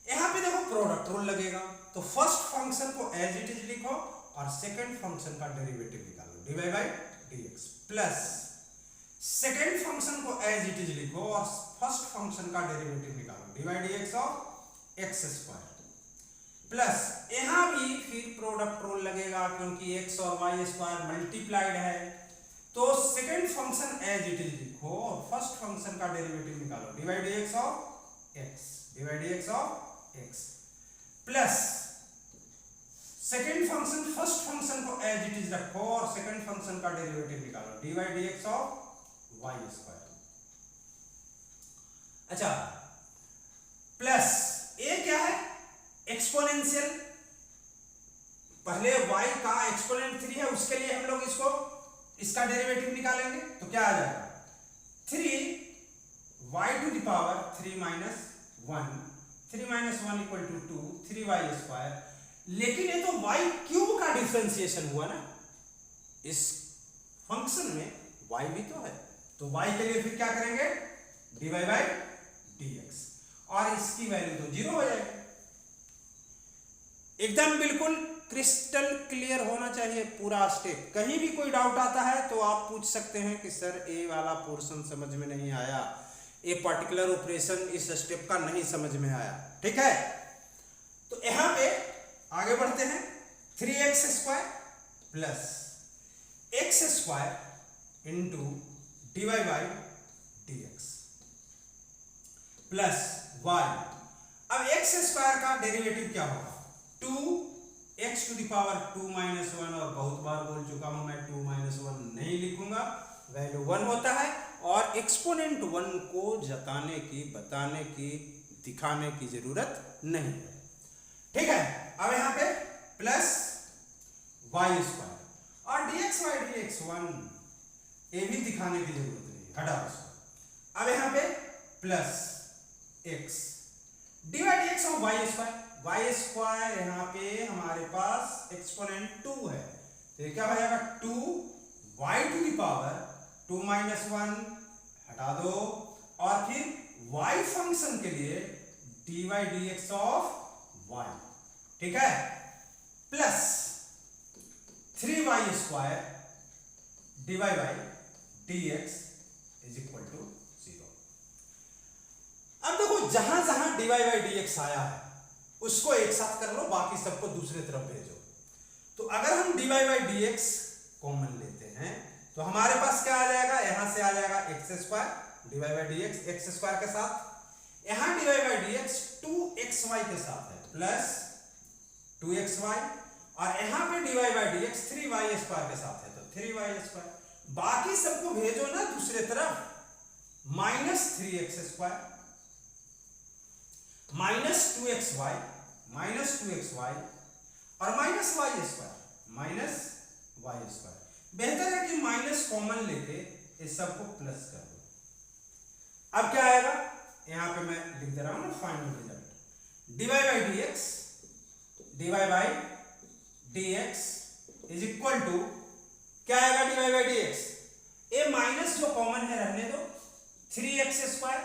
यहाँ पे देखो प्रोडक्ट रूल लगेगा, तो फर्स्ट फंक्शन को एज इट इज लिखो और सेकंड फंक्शन का डेरिवेटिव निकालो, dy by dx plus second function को एज इट इज लिखो और फर्स्ट फंक्शन का डेरिवेटिव निकालो, dy dx of x square plus, यहां भी फिर प्रोडक्ट रूल लगेगा क्योंकि x और y स्क्वायर मल्टीप्लाइड है, तो second function as it is लिखो और फर्स्ट फंक्शन का डेरिवेटिव निकालो, dy dx of x, dy dx of x plus second function first function को एज इट इज रखो और सेकंड फंक्शन का डेरिवेटिव निकालो, dy dx of y square. अच्छा, प्लस ये क्या है? एक्सपोनेंशियल, पहले y का एक्सपोनेंट 3 है, उसके लिए हम लोग इसका डेरिवेटिव निकालेंगे, तो क्या आ जाएगा? 3y to the power 3 minus 1, 3 minus 1 equal to 2, 3y square. लेकिन ये तो y क्यूब का डिफरेंशिएशन हुआ ना, इस फंक्शन में y भी तो है, तो y के लिए फिर क्या करेंगे? dy बाई dx, और इसकी वैल्यू तो 0 हो जाएगी। एकदम बिल्कुल क्रिस्टल क्लियर होना चाहिए पूरा स्टेप। कहीं भी कोई डाउट आता है तो आप पूछ सकते हैं कि सर ए वाला पोर्शन समझ में नहीं आया, ये पर्टिकुलर ऑपरेशन इस स्टेप का नहीं समझ में आया, ठीक है? तो यहां पे आगे बढ़ते हैं। 3x square plus x square into dy by dx plus y। अब x स्क्वायर का डेरिवेटिव क्या होगा? 2x to the power 2 minus 1, और बहुत बार बोल चुका हूं मैं 2 माइनस 1 नहीं लिखूंगा, वैल्यू 1 होता है, और एक्सपोनेंट 1 को जताने की, बताने की, दिखाने की जरूरत नहीं है, ठीक है? अब यहां पे प्लस y स्क्वायर और dx बाई dx 1 ए भी दिखाने की जरूरत नहीं है, हटा उसको। अब यहाँ पे plus x divide x of y square, y square यहाँ पे हमारे पास एक्सपोनेंट 2 है, तो ये क्या हो जाएगा 2 y to the power 2 minus 1 हटा दो, और फिर y फंक्शन के लिए dy dx ऑफ y, ठीक है, plus 3y square dy by dx is equal to 0। अब देखो जहां जहां dy बाई dx आया है उसको एक साथ कर लो, बाकी सबको दूसरी तरफ भेजो। तो अगर हम dy बाई dx कॉमन लेते हैं तो हमारे पास क्या आ जाएगा, यहां से आ जाएगा x square dy by dx x square के साथ, यहां dy बाई dx 2xy के साथ है प्लस 2xy, और यहां पे dy by dx 3y square के साथ है तो 3y स्क्वायर, बाकी सबको भेजो ना दूसरे तरफ, minus 3x square minus 2xy और minus y square minus y square. बेहतर है कि माइनस कॉमन लेके इस सबको प्लस कर दो। अब क्या आएगा, यहां पे मैं लिख दे रहा हूं ना final result, dy by dx is equal to क्या आएगा, dy बाई dx ए माइनस जो कॉमन है रहने दो, 3x square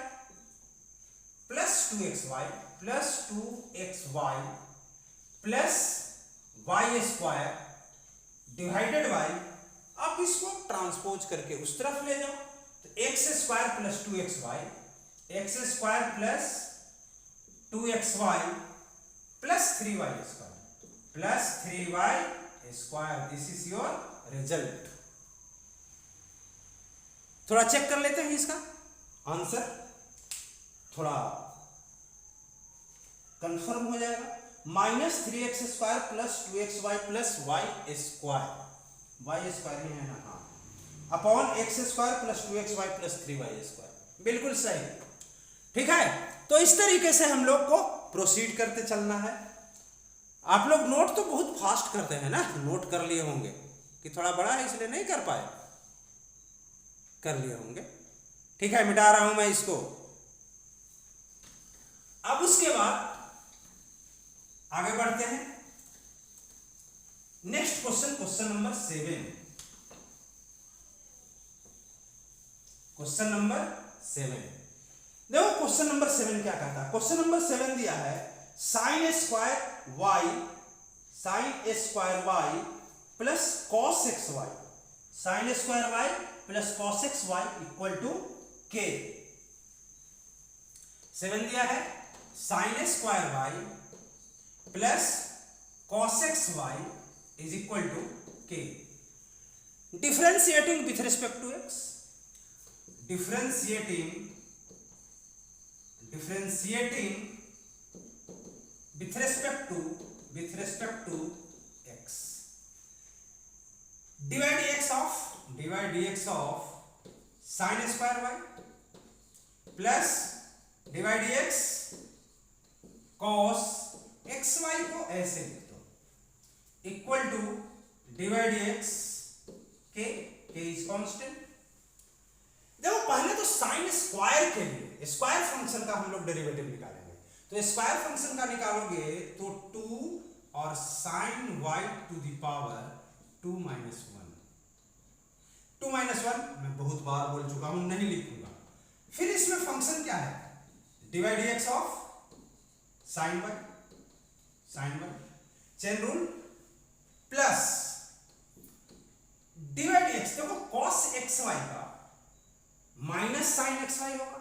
plus 2xy plus 2xy plus y square divided by, आप इसको ट्रांसपोज करके उस तरफ ले जाओ, तो x square plus 2xy x square plus 2xy plus 3y square plus 3y square, this is your result. थोड़ा चेक कर लेते हैं इसका आंसर, थोड़ा कंफर्म हो जाएगा। Minus 3x square plus 2xy plus y square ही है ना, हाँ, upon x square plus 2xy plus 3y square, बिल्कुल सही, ठीक है। तो इस तरीके से हम लोग को प्रोसीड करते चलना है। आप लोग नोट तो बहुत फास्ट करते हैं ना, नोट कर लिए होंगे कि थोड़ा बड़ा है इसलिए नहीं कर पाए, कर लिए होंगे, ठीक है, मिटा रहा हूं मैं इसको। अब उसके बाद आगे बढ़ते हैं, next question, question number 7, question number 7। देखो क्वेश्चन नंबर 7 क्या कहता है, क्वेश्चन नंबर 7 दिया है sine square y plus cos x y, sine square y plus cos x y equal to k. 7 दिया है sine square y plus cos x y is equal to k, differentiating with respect to x, differentiating with respect to x, divide dx of sin square y plus divide dx cos xy को ऐसे लिख दो equal to divide dx k is constant. देखो पहले तो साइन स्क्वायर के लिए स्क्वायर फंक्शन का हम लोग डेरिवेटिव निकालेंगे, तो स्क्वायर फंक्शन का निकालोगे तो 2 और sine y to the power 2 minus 1 मैं बहुत बार बोल चुका हूं, नहीं लिखूंगा। फिर इसमें फंक्शन क्या है, divide dx of sine y chain rule plus divide dx, देखो cos xy का माइनस साइन एक्स वाई होगा,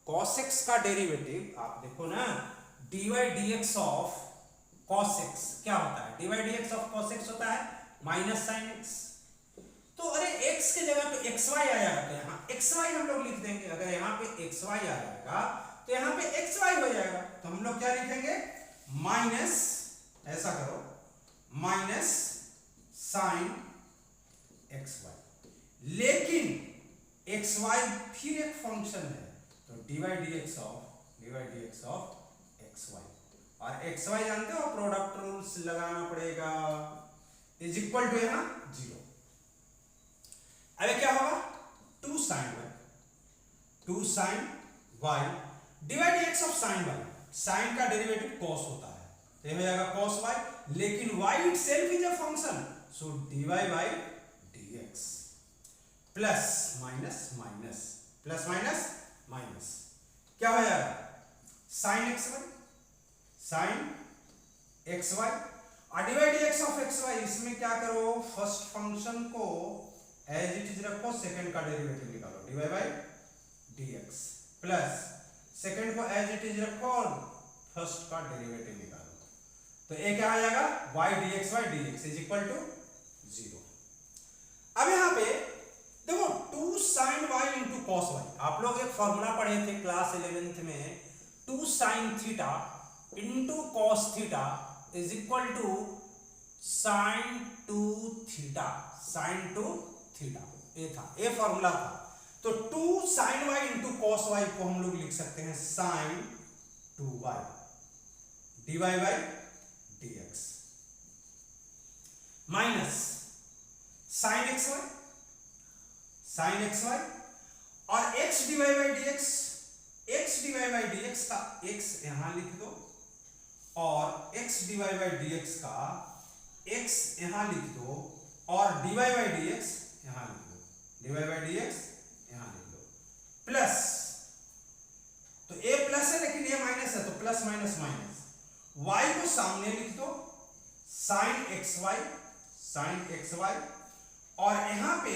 cos x का डेरिवेटिव आप देखो ना, dy dx of cos x क्या होता है, dy dx of cos x होता है माइनस साइन x। तो अरे x के जगह पे xy आ जाएगा तो यहाँ xy हम लोग लिख देंगे, अगर यहाँ पे xy आ जाएगा तो यहाँ पे xy हो जाएगा, तो हम लोग क्या लिखेंगे, माइनस, ऐसा करो, माइनस साइन xy, लेकिन xy फिर एक फंक्शन है, तो डिवाइड dx ऑफ xy, और xy जानते हो प्रोडक्ट रूल्स लगाना पड़ेगा, इज इक्वल टू यहां 0। अब क्या होगा, 2 sin y divide x of sin y। sin का डेरिवेटिव cos होता है, तो ये हो जाएगा cos y, लेकिन y itself is a function, so dy by dx plus minus minus plus minus minus क्या हो जाएगा sin xy और डिवाइड x ऑफ xy। इसमें क्या करो, फर्स्ट फंक्शन को एज इट इज रखो, सेकंड का डेरिवेटिव निकालो dy by dx plus second को एज इट इज रखो और फर्स्ट का डेरिवेटिव निकालो, तो ये क्या आ जाएगा y dx by dx is equal to 0। अब यहां पे देखो 2 sin y into cos y, आप लोग एक फॉर्मूला पढ़े थे क्लास 11th में, 2 sin theta into cos theta is equal to sin 2 theta, ये था, ये फॉर्मूला था। तो 2 sin y into cos y को हम लोग लिख सकते हैं sin 2y dy by dx minus sin xy और x dy by dx, का x यहां लिख दो और x dy by dx का x यहां लिख दो और dy by dx यहां लिख दो, प्लस, तो a प्लस है लेकिन ये माइनस है, तो प्लस माइनस माइनस, y को सामने लिख दो sin xy और यहां पे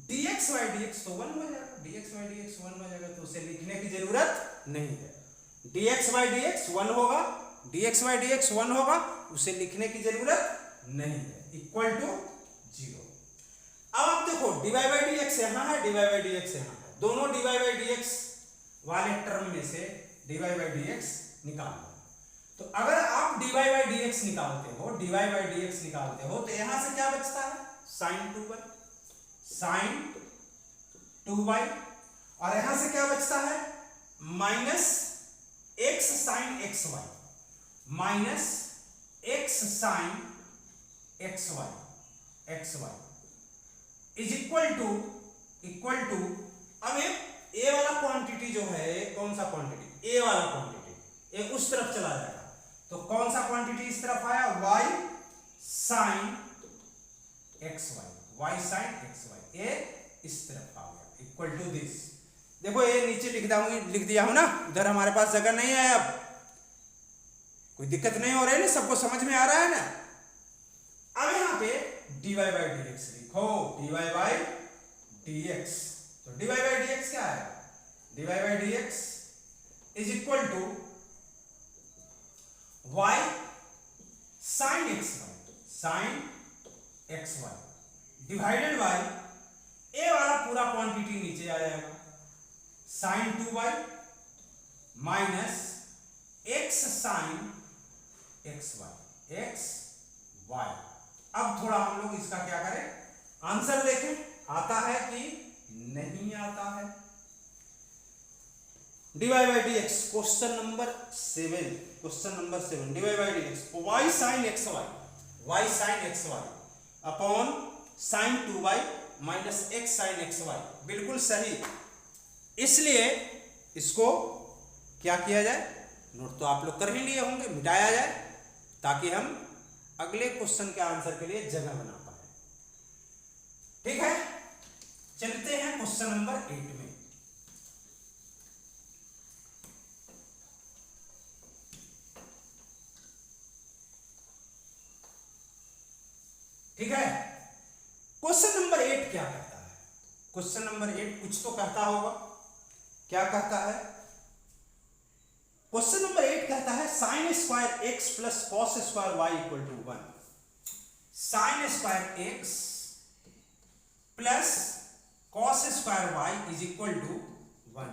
dx by dx तो 1 हो जाएगा, तो उसे लिखने की जरूरत नहीं है। dx by dx 1 होगा, उसे लिखने की जरूरत नहीं है, इक्वल टू 0। अब आप देखो dy by dx यहां है, dy by dx यहां है, दोनों dy by dx वाले टर्म में से dy by dx निकाल लो। तो अगर आप dy by dx निकालते हो तो यहां से क्या बचता है sin 2y और यहां से क्या बचता है minus x sin xy is equal to अब ए वाला क्वांटिटी जो है, कौन सा क्वांटिटी, ए वाला क्वांटिटी, ये उस तरफ चला जाएगा, तो कौन सा क्वांटिटी इस तरफ आया y sin xy, ये इस तरफ आ गया, इक्वल टू दिस। देखो ये नीचे लिख दिया हूं ना, उधर हमारे पास जगह नहीं है, अब कोई दिक्कत नहीं हो रही है ना, सबको समझ में आ रहा है ना। अब यहां पे dy by dx लिखो, dy by dx, तो dy by dx क्या है, dy by dx is equal to y sin xy divided by a वाला पूरा क्वांटिटी नीचे आ जाएगा sin 2y minus x sin xy। अब थोड़ा हम लोग इसका क्या करें, आंसर देखें, आता है कि नहीं आता है। dy by dx question number 7 dy by dx y sin xy upon sin 2y minus x sin xy, बिल्कुल सही। इसलिए इसको क्या किया जाए, नोट तो आप लोग कर ही लिए होंगे, मिटाया जाए ताकि हम अगले क्वेश्चन के आंसर के लिए जगह बना पाए। ठीक है, चलते हैं क्वेश्चन नंबर 8 में। ठीक है, क्वेश्चन नंबर 8 क्या कहता है, क्वेश्चन नंबर 8 कुछ तो कहता होगा, क्या कहता है, क्वेश्चन नंबर 8 कहता है sin square x plus cos square y equal to 1, sin square x plus cos square y is equal to 1।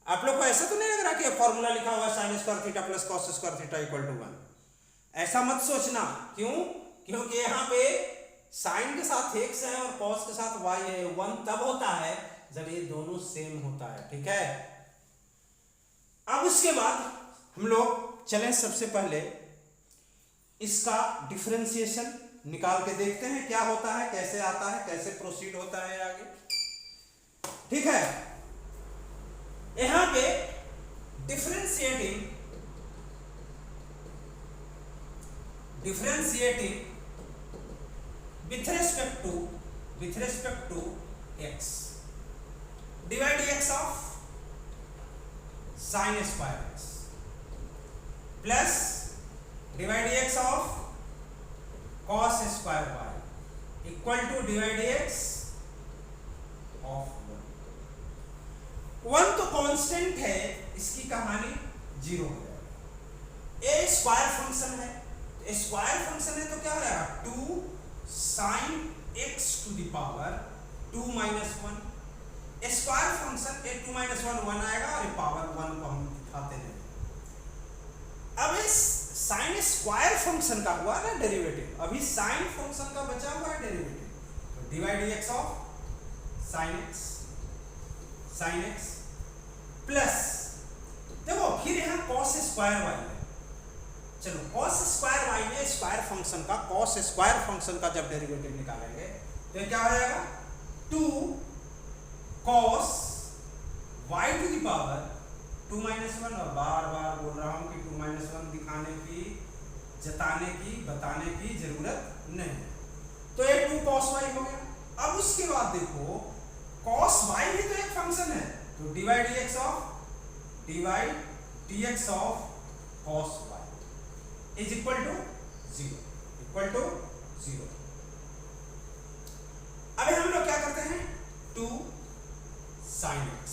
आप लोग को ऐसा तो नहीं लग रहा कि फॉर्मूला लिखा हुआ है sin square theta plus cos square theta equal to 1, ऐसा मत सोचना। क्यों, क्योंकि यहाँ पे साइन के साथ x है और cos के साथ y है, 1 तब होता है जब ये दोनों सेम होता है। ठीक है, अब उसके बाद हम लोग चलें, सबसे पहले इसका डिफरेंशिएशन निकाल के देखते हैं क्या होता है, कैसे आता है, कैसे प्रोसीड होता है आगे। ठीक है, यहां पे differentiating with respect to x, divide x of sin square x plus divide x of cos square y equal to divide x of 1 तो कांस्टेंट है, इसकी कहानी जीरो हो जाएगा। ए स्क्वायर फंक्शन है, स्क्वायर फंक्शन है तो क्या हो जाएगा 2 sin x to the power 2 minus 1, square function A 2 minus 1 1 आएगा और पावर 1 को हम दिखाते हैं। अब इस साइन स्क्वायर फंक्शन का हुआ ना डेरिवेटिव, अभी साइन फंक्शन का बचा हुआ है डेरिवेटिव, तो divide x of sine x plus देखो फिर यहां cos स्क्वायर y है। चलो cos स्क्वायर y में स्क्वायर फंक्शन का cos स्क्वायर फंक्शन का जब डेरिवेटिव निकालेंगे तो क्या हो जाएगा 2 cos y to the power 2 minus 1, और बार बार बोल रहा हूं कि 2 minus 1 दिखाने की, जताने की, बताने की जरूरत नहीं, तो ये 2 cos y हो गया। अब उसके बाद देखो cos y भी तो एक फंक्शन है, तो divide dx of cos y is equal to 0। अभी हम लोग क्या करते हैं 2 sin x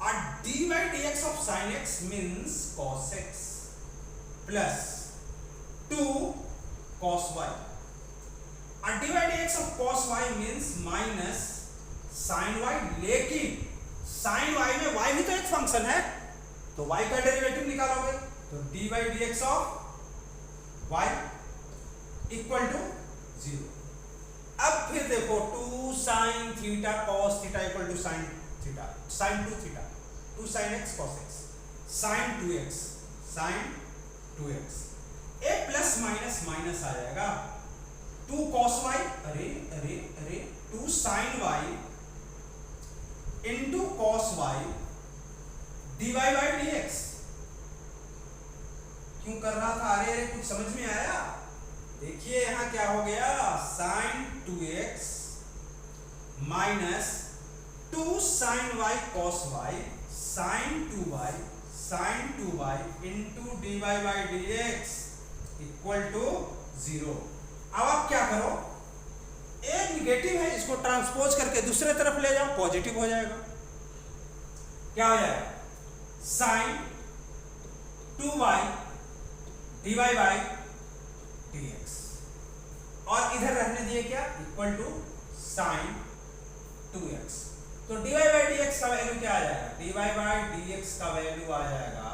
और divide dx of sin x means cos x plus 2 cos y और divide dx of cos y means minus sin y, लेकिन sin y में y भी तो एक फंक्शन है, तो y का डेरिवेटिव निकालोगे तो dy dx of y equal to 0। अब फिर देखो 2 sin theta cos theta equal to sin theta, sin 2 theta, 2 sin x cos x, sin 2x, ए प्लस माइनस माइनस आ जाएगा, 2 cos y, अरे 2 sin y into cos y dy by dx। क्यों कर रहा था, अरे कुछ समझ में आया? देखिए यहां क्या हो गया, sin 2x minus 2 sin y cos y sin 2y into dy by dx equal to 0। अब आप क्या करो, एक निगेटिव है, इसको ट्रांसपोज करके दूसरे तरफ ले जाओ, पॉजिटिव हो जाएगा। क्या हो जाएगा sin 2y dy by dx, और इधर रहने दिए क्या इक्वल टू sin 2x, तो dy बाई dx का वैल्यू क्या आ जाएगा, dy बाई dx का वैल्यू आ जाएगा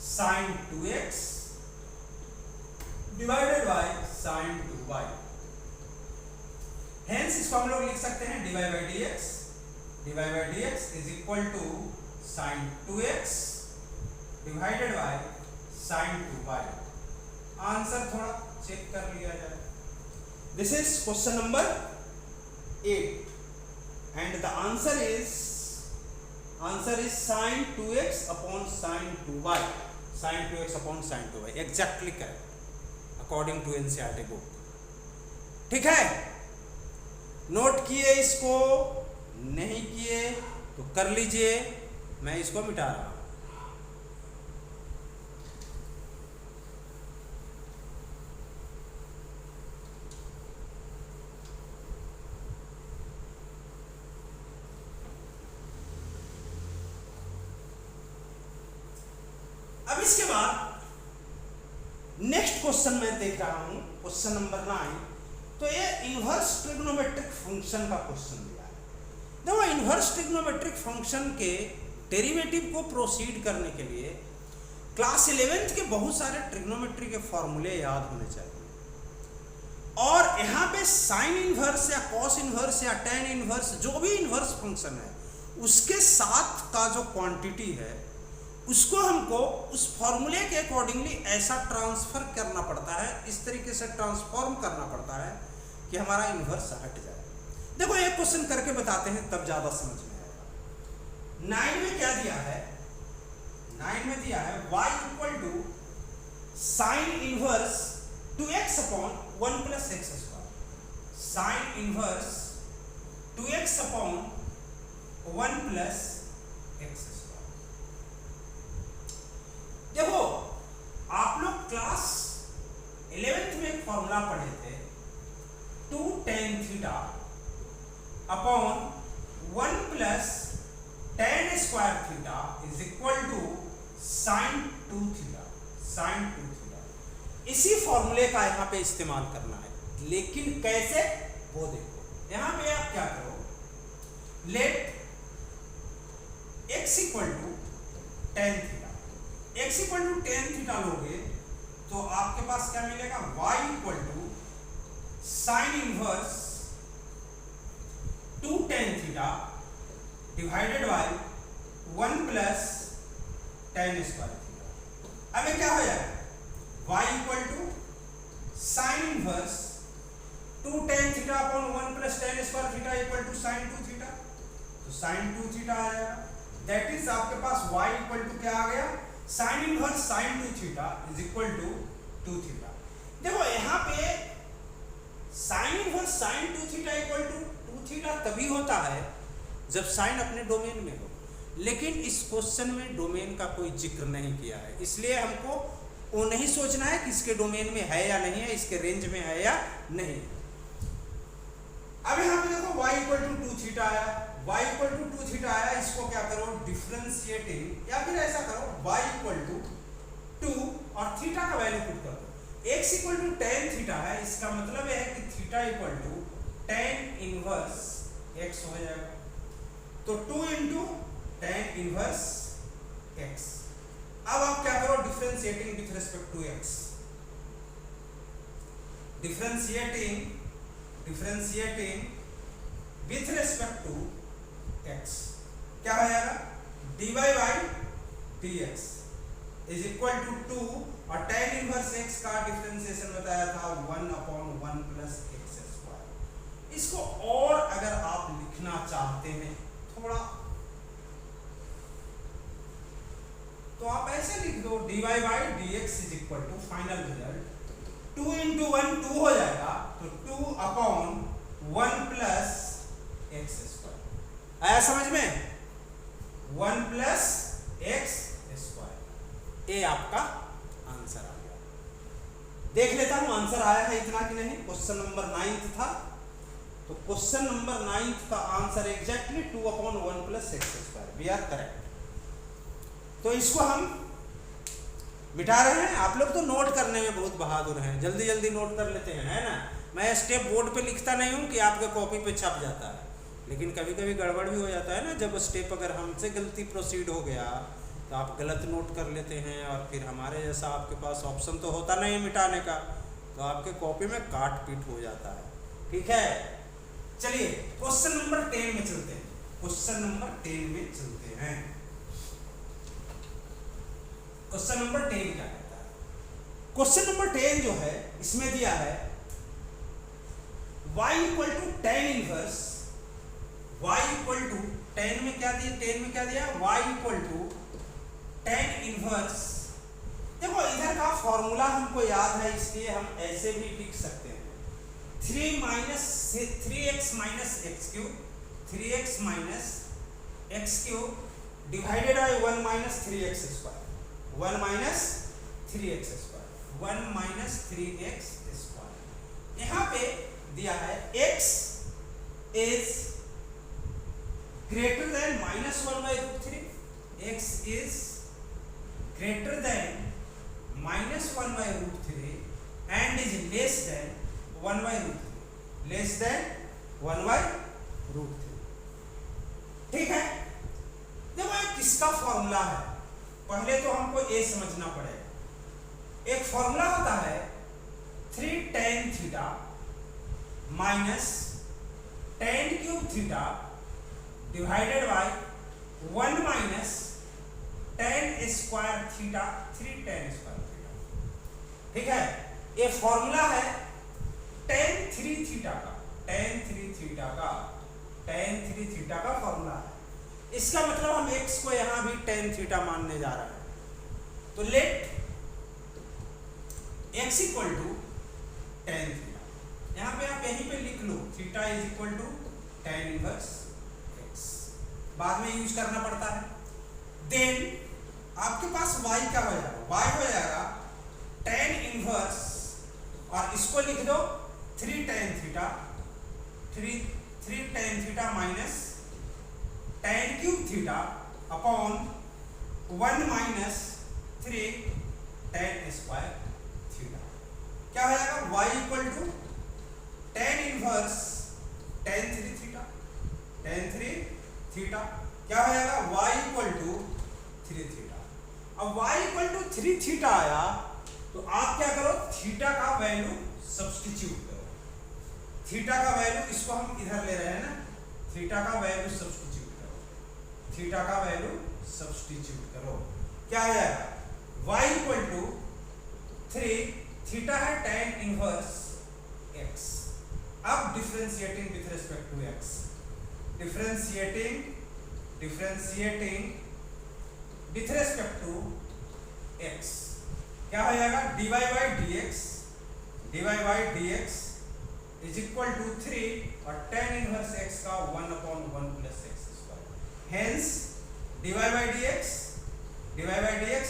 sin 2x divided by sin 2y। Hence इसको हम लोग लिख सकते हैं dy by dx is equal to sin 2x divided by sin 2y। Answer थोड़ा चेक कर लिया जाए। This is question number 8 and the answer is sin 2x upon sin 2y, sin 2x upon sin 2y, exactly correct according to NCERT book. ठीक है, नोट किए इसको, नहीं किए तो कर लीजिए, मैं इसको मिटा रहा हूं। अब इसके बाद नेक्स्ट क्वेश्चन मैं देख रहा हूं, क्वेश्चन नंबर 9। तो ये इनवर्स ट्रिग्नोमेट्रिक फंक्शन का क्वेश्चन दिया है। देखो इनवर्स ट्रिग्नोमेट्रिक फंक्शन के डेरिवेटिव को प्रोसीड करने के लिए क्लास 11th के बहुत सारे ट्रिग्नोमेट्री के फॉर्मूले याद होने चाहिए, और यहाँ पे साइन इनवर्स या कॉस इनवर्स या टेन इनवर्स जो भी इनवर्स फंक्शन है उसके साथ का जो क्वांटिटी है उसको हमको उस फॉर्मूले के अकॉर्डिंगली ऐसा ट्रांसफर करना पड़ता है, इस तरीके से ट्रांसफॉर्म करना पड़ता है कि हमारा इन्वर्स हट जाए। देखो एक क्वेश्चन करके बताते हैं तब ज्यादा समझ में आएगा। 9 में क्या दिया है, 9 में दिया है y equal to sine inverse 2x upon 1 plus x square, sine inverse 2x upon 1 plus x square. देखो आप लोग क्लास 11th में एक फॉर्मूला पढ़े थे 2 tan theta upon 1 plus tan square theta is equal to sine 2 theta, sine 2 theta. इसी फॉर्मूले का यहाँ पे इस्तेमाल करना है, लेकिन कैसे वो देखो। यहाँ पे आप क्या करो, let x equal to tan theta, x equal to tan theta लोगे तो आपके पास क्या मिलेगा, y equal to sine inverse 2 tan theta divided by 1 plus tan square theta. अब क्या हो जाएगा, y equal to sine inverse 2 tan theta upon 1 plus tan square theta equal to sine 2 theta, तो साइन 2 थीटा आ जाएगा। दैट इज आपके पास y इक्वल टू क्या आ गया, sine inverse sine 2 theta is equal to 2 theta. देखो यहाँ पे sine inverse sine 2 theta equal to 2 theta तभी होता है जब साइन अपने डोमेन में हो, लेकिन इस क्वेश्चन में डोमेन का कोई जिक्र नहीं किया है, इसलिए हमको वो नहीं सोचना है कि इसके डोमेन में है या नहीं है, इसके रेंज में है या नहीं। अब यहाँ पे देखो y इक्वल टू 2 थीटा आया, y इक्वल टू 2 थीटा आया, इसको क्या करो डिफरेंशिएटिंग, या फिर ऐसा करो y इक्वल टू 2 और थीटा का वैल्यू पुट कर दो। x equal to tan theta है, इसका मतलब है कि theta equal to tan inverse x हो जाएगा, तो 2 इंटू tan इनवर्स x। अब आप क्या करो differentiating with respect to x, differentiating with respect to x क्या हो जाएगा, dy by dx is equal to 2 और tan इनवर्स x का डिफरेंशिएशन बताया था 1 अपॉन 1 प्लस एक्स स्क्वायर। इसको और अगर आप लिखना चाहते हैं थोड़ा तो आप ऐसे लिख दो dy by dx is equal to final result 2 into 1 2 हो जाएगा, तो 2 अपॉन 1 प्लस एक्स स्क्वायर। आया समझ में, 1 प्लस एक्स स्क्वायर। ये आपका आंसर आ गया। देख लेता हूं आंसर आया है इतना कि नहीं। क्वेश्चन नंबर 9 था, तो क्वेश्चन नंबर 9 का answer exactly 2 upon 1 plus x square. We are correct. तो इसको हम मिटा रहे हैं। आप लोग तो नोट करने में बहुत बहादुर हैं, जल्दी जल्दी नोट कर लेते हैं, है ना। मैं स्टेप बोर्ड पे लिखता नहीं हूँ कि आपके कॉपी पे छप जाता है, लेकिन कभी कभी गड़बड़ भी हो जाता है ना। जब स्टेप अगर हमसे गलती प्रोसीड हो गया तो आप गलत नोट कर लेते हैं, और फिर हमारे जैसा आपके पास ऑप्शन तो होता नहीं मिटाने का, तो आपके कॉपी में काट पीट हो जाता है। ठीक है, चलिए क्वेश्चन नंबर 10 में चलते हैं। क्वेश्चन नंबर 10 में चलते हैं। क्वेश्चन नंबर 10 क्या कहता है? क्वेश्चन नंबर 10 जो है इसमें दिया है y equal to tan inverse, y equal to tan में क्या दिया, tan में क्या दिया, y equal to tan inverse. देखो इधर का फॉर्मूला हमको याद है, इसलिए हम ऐसे भी लिख सकते हैं 3x minus x cube, 3x minus x cube divided by 1 minus 3x square, 1 minus 3x square, 1 minus 3x square. यहाँ पे दिया है x is greater than minus 1 by root 3, x is greater than minus 1 by root 3 and is less than 1 by root 3, less than 1 by root 3। ठीक है, देखो ये किसका फॉर्मूला है, पहले तो हमको ए समझना पड़ेगा। एक फॉर्मूला होता है 3 tan theta minus tan cube theta divided by 1 minus tan square theta, 3 tan square theta. ठीक है, ये फॉर्मूला है tan 3 थीटा का, tan 3 थीटा का फॉर्मूला है। इसका मतलब हम x को यहां भी tan थीटा मानने जा रहे हैं। तो let x equal to tan theta, यहां पे आप यहीं पे लिख लो theta is equal to tan inverse x, बाद में यूज करना पड़ता है। देन आपके पास y क्या हो जाएगा, y हो जाएगा tan इनवर्स, और इसको लिख दो 3 tan theta, 3 tan theta minus tan cube theta upon 1 minus 3 tan square theta. क्या हो जाएगा, y equal to tan inverse tan 3 theta, tan 3 theta, क्या हो जाएगा y इक्वल टू 3 थीटा। अब y इक्वल टू 3 थीटा आया तो आप क्या करो, थीटा का वैल्यू सब्स्टिट्यूट करो। थीटा का वैल्यू इसको हम इधर ले रहे हैं ना, थीटा का वैल्यू सब्स्टिट्यूट करो, थीटा का वैल्यू सब्स्टिट्यूट करो। क्या हो जाएगा, y इक्वल टू 3, थीटा है tan इनवर्स x। अब differentiating with respect to x, differentiating with respect to x, क्या हो जाएगा, dy by dx is equal to 3 और tan इनवर्स x का 1/1 plus x square. Hence dy by dx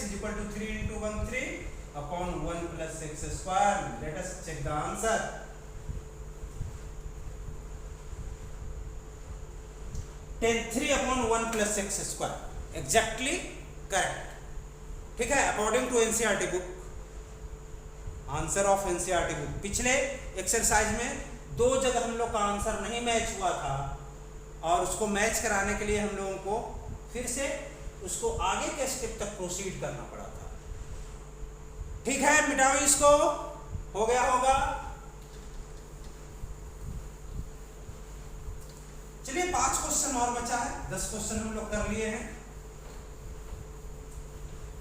is equal to 3 into 1 3/1 plus x square. Let us check the answer. tan 3/1 plus x square exactly correct. ठीक है, according to NCERT book, answer of NCERT book. पिछले एक्सरसाइज में 2 जगह हम लोग का आंसर नहीं मैच हुआ था, और उसको मैच कराने के लिए हम लोगों को फिर से उसको आगे के स्टेप तक प्रोसीड करना पड़ा था। ठीक है, मिटाओ इसको, हो गया होगा। चलिए 5 क्वेश्चन और बचा है, 10 क्वेश्चन हम लोग कर लिए हैं,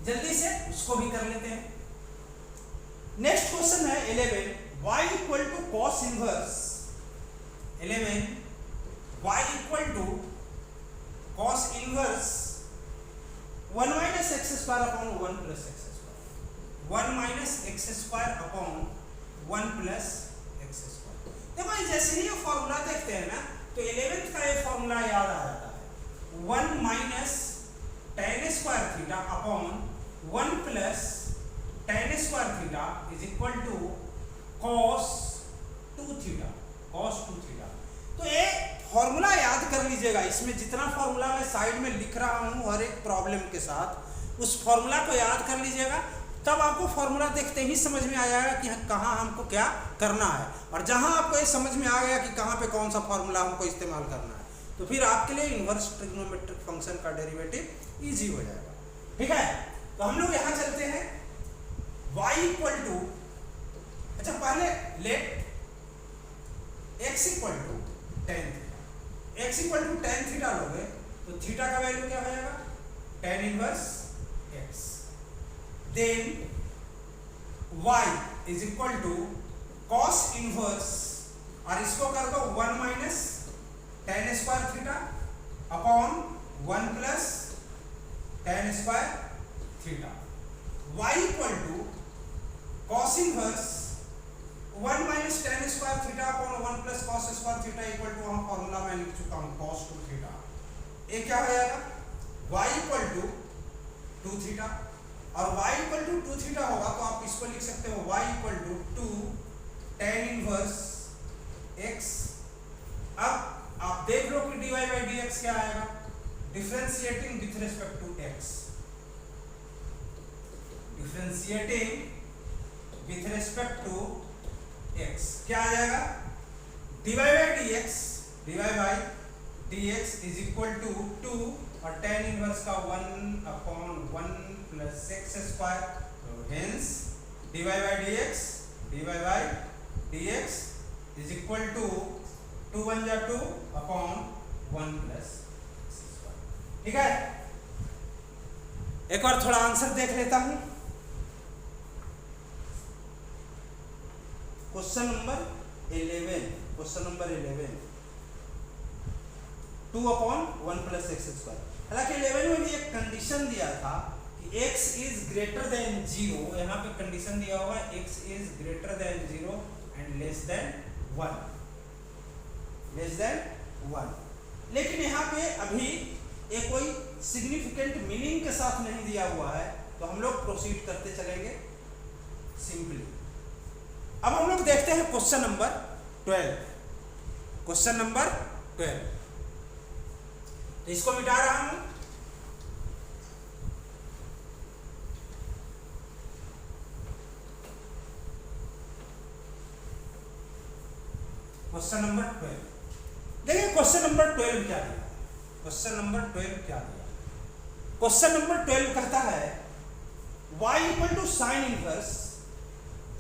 जल्दी से उसको भी कर लेते हैं। नेक्स्ट क्वेश्चन है 11, y equal to cos inverse 11, y equal to cos inverse 1 minus x square upon 1 plus x square, 1 minus x square upon 1 plus x square. देखो जैसे ही ये फॉर्मूला देखते हैं ना, तो 11th का ये फॉर्मूला याद आ जाता है, 1 minus tan square theta upon 1 plus tan square theta is equal to cos 2 theta, cos 2 theta. तो ये फॉर्मूला याद कर लीजिएगा। इसमें जितना फॉर्मूला मैं साइड में लिख रहा हूँ हर एक प्रॉब्लम के साथ, उस फॉर्मूला को याद कर लीजिएगा, तब आपको फॉर्मूला देखते ही समझ में आ जाएगा कि कहाँ हमको क्या करना है। और जहाँ आपको ये समझ में आ गया कि कहाँ पे कौन सा फॉर्मूला हमको इस्तेमाल करना है, तो फिर आपके लिए इनवर्स ट्रिग्नोमेट्रिक फंक्शन का डेरिवेटिव इजी हो जाएगा। ठीक है, तो हम लोग यहाँ चलते हैं, y इक्वल टू, अच्छा पहले let x equal to tan theta, x equal to tan theta लोगे तो थीटा का वैल्यू क्या हो जाएगा, tan inverse x। Then y is equal to cos inverse, और इसको कर दो 1 minus tan square theta upon 1 plus tan square theta. y equal to cos inverse 1 minus tan square theta upon 1 plus cos square theta equal to, हम फॉर्मूला में लिख चुका हूं cos 2 थीटा। ये क्या हो जाएगा, y इक्वल टू 2 थीटा, और y इक्वल टू 2 थीटा होगा तो आप इसको लिख सकते हो y equal to 2 tan inverse x। अब आप देख लो कि dy बाई dx क्या आएगा, differentiating with respect to x, differentiating with respect to x क्या आ जाएगा, dy by dx is equal to 2 और tan इनवर्स का 1/1 plus x square. Hence dy by dx is equal to 2 1 जा 2 अपॉन 1 प्लस x स्क्वायर। ठीक है, एक और थोड़ा आंसर देख लेता हूं। Question number 11, question number 11 2/1 + x²। हालांकि 11 में भी एक कंडीशन दिया था कि x इज ग्रेटर देन 0, यहाँ पे कंडीशन दिया हुआ है x is greater than 0 and less than 1, लेकिन यहाँ पे अभी एक कोई सिग्निफिकेंट मीनिंग के साथ नहीं दिया हुआ है, तो हम लोग प्रोसीड करते चलेंगे सिंपली। अब हम लोग देखते हैं क्वेश्चन नंबर 12। तो इसको मिटा रहा हूं। क्वेश्चन नंबर 12 देखिए, क्वेश्चन नंबर 12 क्या दिया? क्वेश्चन नंबर 12 कहता है y = sin इनवर्स,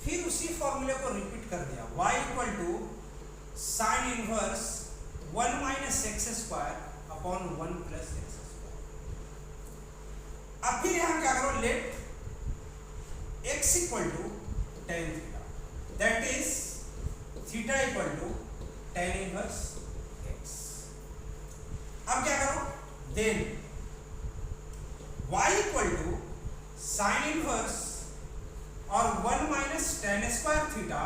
फिर उसी फॉर्मूले को रिपीट कर दिया, y = sin inverse 1 - x² upon 1 + x²। अब फिर यहां क्या करो, let x = tan theta, that is theta = tan inverse x। अब क्या करो, देन y = sin इनवर्स और 1 - tan² theta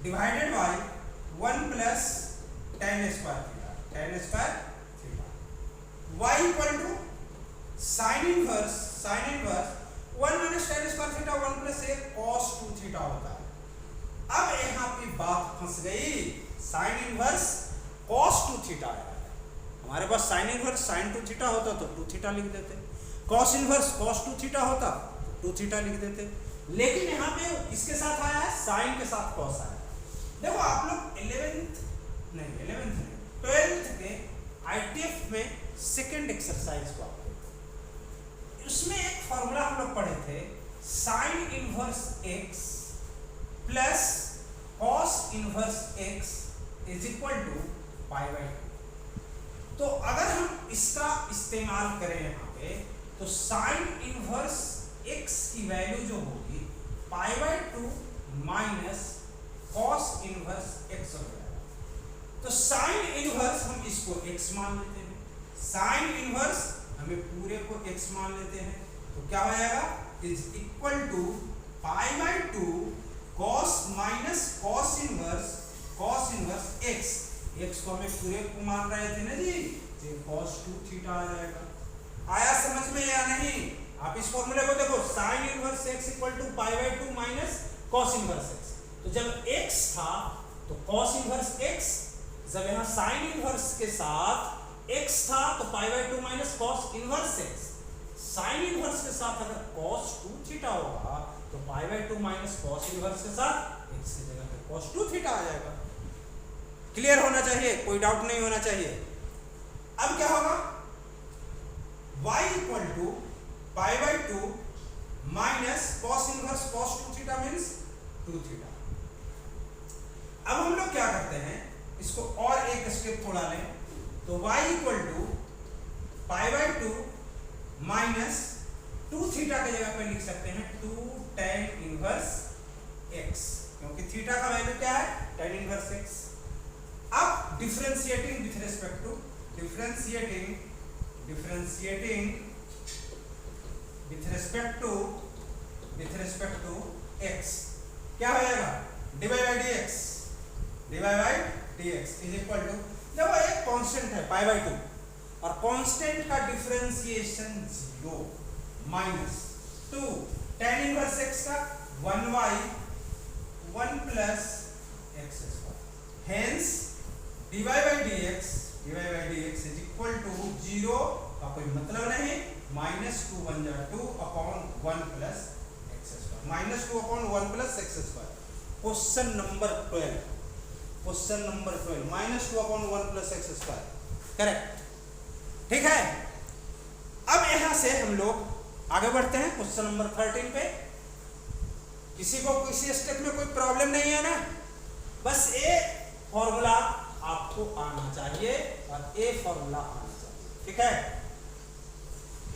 divided by 1 + tan² theta, y = sin inverse 1 - tan² theta 1 + a cos 2 theta होता है। अब यहाँ पे बात फंस गई, sin इनवर्स cos 2 थीटा आया है। हमारे पास sin इनवर्स sin 2 थीटा होता तो 2 थीटा लिख देते, cos इनवर्स cos 2 थीटा होता तो 2 थीटा लिख देते, लेकिन यहाँ पे किसके साथ आया है, sin के साथ cos आया। देखो आप लोग 12th नहीं 12th के ITF में सेकेंड एक्सरसाइज को आप देखो, उसमें एक फॉर्मूला हम लोग पढ़े थे, sin inverse x plus cos inverse x is equal to π/2। तो अगर हम इसका इस्तेमाल करें यहाँ पे, तो sin इनवर्स x की वैल्यू जो होगी π/2 माइनस cos इनवर्स x हो जाएगा। तो sin इनवर्स हम इसको x मान लेते हैं, sin इनवर्स हमें पूरे को x मान लेते हैं, तो क्या हो जाएगा, is equal to π/2 cos minus cos inverse x को हमें पूरे को मान रहे थे ना जी, तो cos 2 थीटा आ जाएगा। आया समझ में या नहीं? आप इस फॉर्मूले को देखो, sin inverse x = π/2 minus cos inverse x। तो जब x था तो cos इनवर्स x, जब यहाँ sin इनवर्स के साथ x था तो π/2 minus cos inverse x। sin inverse के साथ अगर cos 2 थीटा होगा तो π/2 माइनस cos इनवर्स के साथ x की जगह पे cos 2 थीटा आ जाएगा। क्लियर होना चाहिए, कोई डाउट नहीं होना चाहिए। अब क्या होगा, y = π/2 minus cos inverse cos 2 theta means 2 theta. अब हम लोग क्या करते हैं, इसको और एक स्टेप थोड़ा लें, तो y = π/2 माइनस 2 थीटा की जगह पे लिख सकते हैं 2 tan इनवर्स x, क्योंकि थीटा का वैल्यू क्या है, tan इनवर्स x। अब differentiating with respect to with respect to x, क्या हो जाएगा, dy by dx is equal to, देखो एक कांस्टेंट है π/2 और कांस्टेंट का differentiation 0 minus 2 tan inverse x का 1y 1 + x², हेंस dy by dx is equal to 0 का कोई मतलब नहीं, -2 बन जाए 2/1 + x², -2/1 + x²। Question number 12 -2/1 + x², correct, ठीक है। अब यहां से हम लोग आगे बढ़ते हैं क्वेश्चन नंबर 13 पे। किसी को किसी स्टेप में कोई प्रॉब्लम नहीं है ना, बस ये फॉर्मूला आपको आना चाहिए और ये फॉर्मूला आना चाहिए, ठीक है।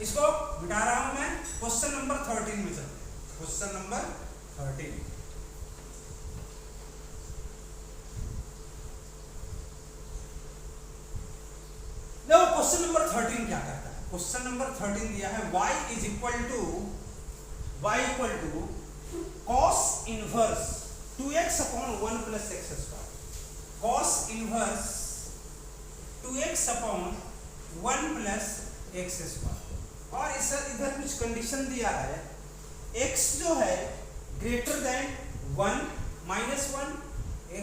इसको मिटा रहा हूं मैं, क्वेश्चन नंबर 13 में चलते हैं। क्वेश्चन नंबर 13 क्वेश्चन नंबर 13 क्या कहता है? क्वेश्चन नंबर 13 दिया है y is equal to cos inverse 2x upon 1 plus x square, cos inverse 2x upon 1 plus x square. और इस इधर कुछ कंडीशन दिया है, x जो है greater than 1 minus 1,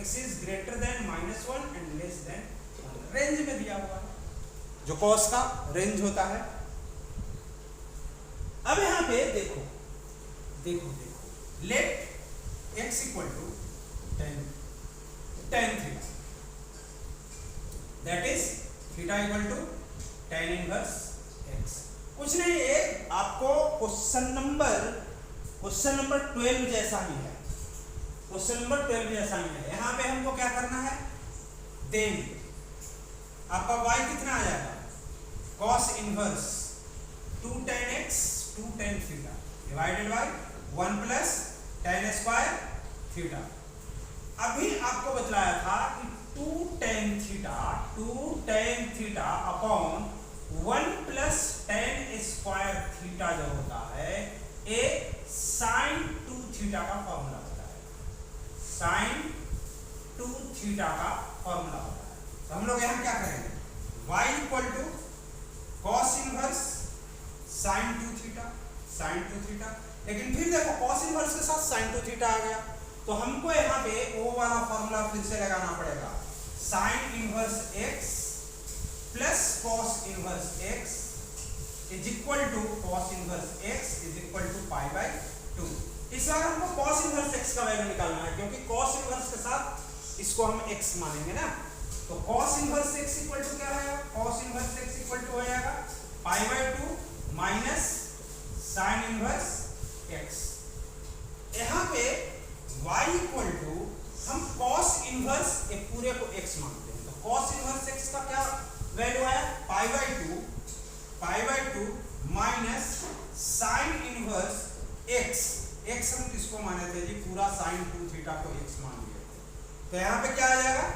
x is greater than minus 1 and less than 1, range में दिया हुआ है जो cos का रेंज होता है। अब यहां पे देखो let x equal to tan theta, that is theta equal to tan inverse x। कुछ नहीं, ये आपको क्वेश्चन नंबर 12 जैसा ही है, क्वेश्चन नंबर 12 जैसा ही है। यहां पे हमको क्या करना है, देन आपका y कितना आ जाएगा, cos inverse 2 tan x 2 tan theta divided by 1 plus tan square theta. अभी आपको बतलाया था कि 2 tan theta upon 1 plus tan square theta जो होता है ए sin 2 थीटा का फॉर्मूला होता है, sin 2 थीटा का फॉर्मूला होता है। तो हम लोग यहां क्या करेंगे, y equal to cos inverse sin 2 theta, लेकिन फिर देखो cos इनवर्स के साथ sin 2 थीटा आ गया, तो हमको यहाँ पे वो वाला फॉर्मूला फिर से लगाना पड़ेगा, sin inverse x plus cos inverse x is equal to cos inverse x is equal to pi by 2। इस बार हमको cos इनवर्स x का वैल्यू निकालना है, क्योंकि cos इनवर्स के साथ इसको हम x मानेंगे ना। तो cos inverse x equal to क्या है, cos inverse x equal to हो जाएगा pi by 2 minus sin inverse x। यहाँ पे y इक्वल टू हम cos इनवर्स एक पूरे को x मानते हैं, तो cos इनवर्स x का क्या वैल्यू आया, पाई by 2 minus sin inverse x हम किसको माने थे जी, पूरा sin 2 थीटा को x मान लिए थे। तो यहाँ पे क्या आ जाएगा,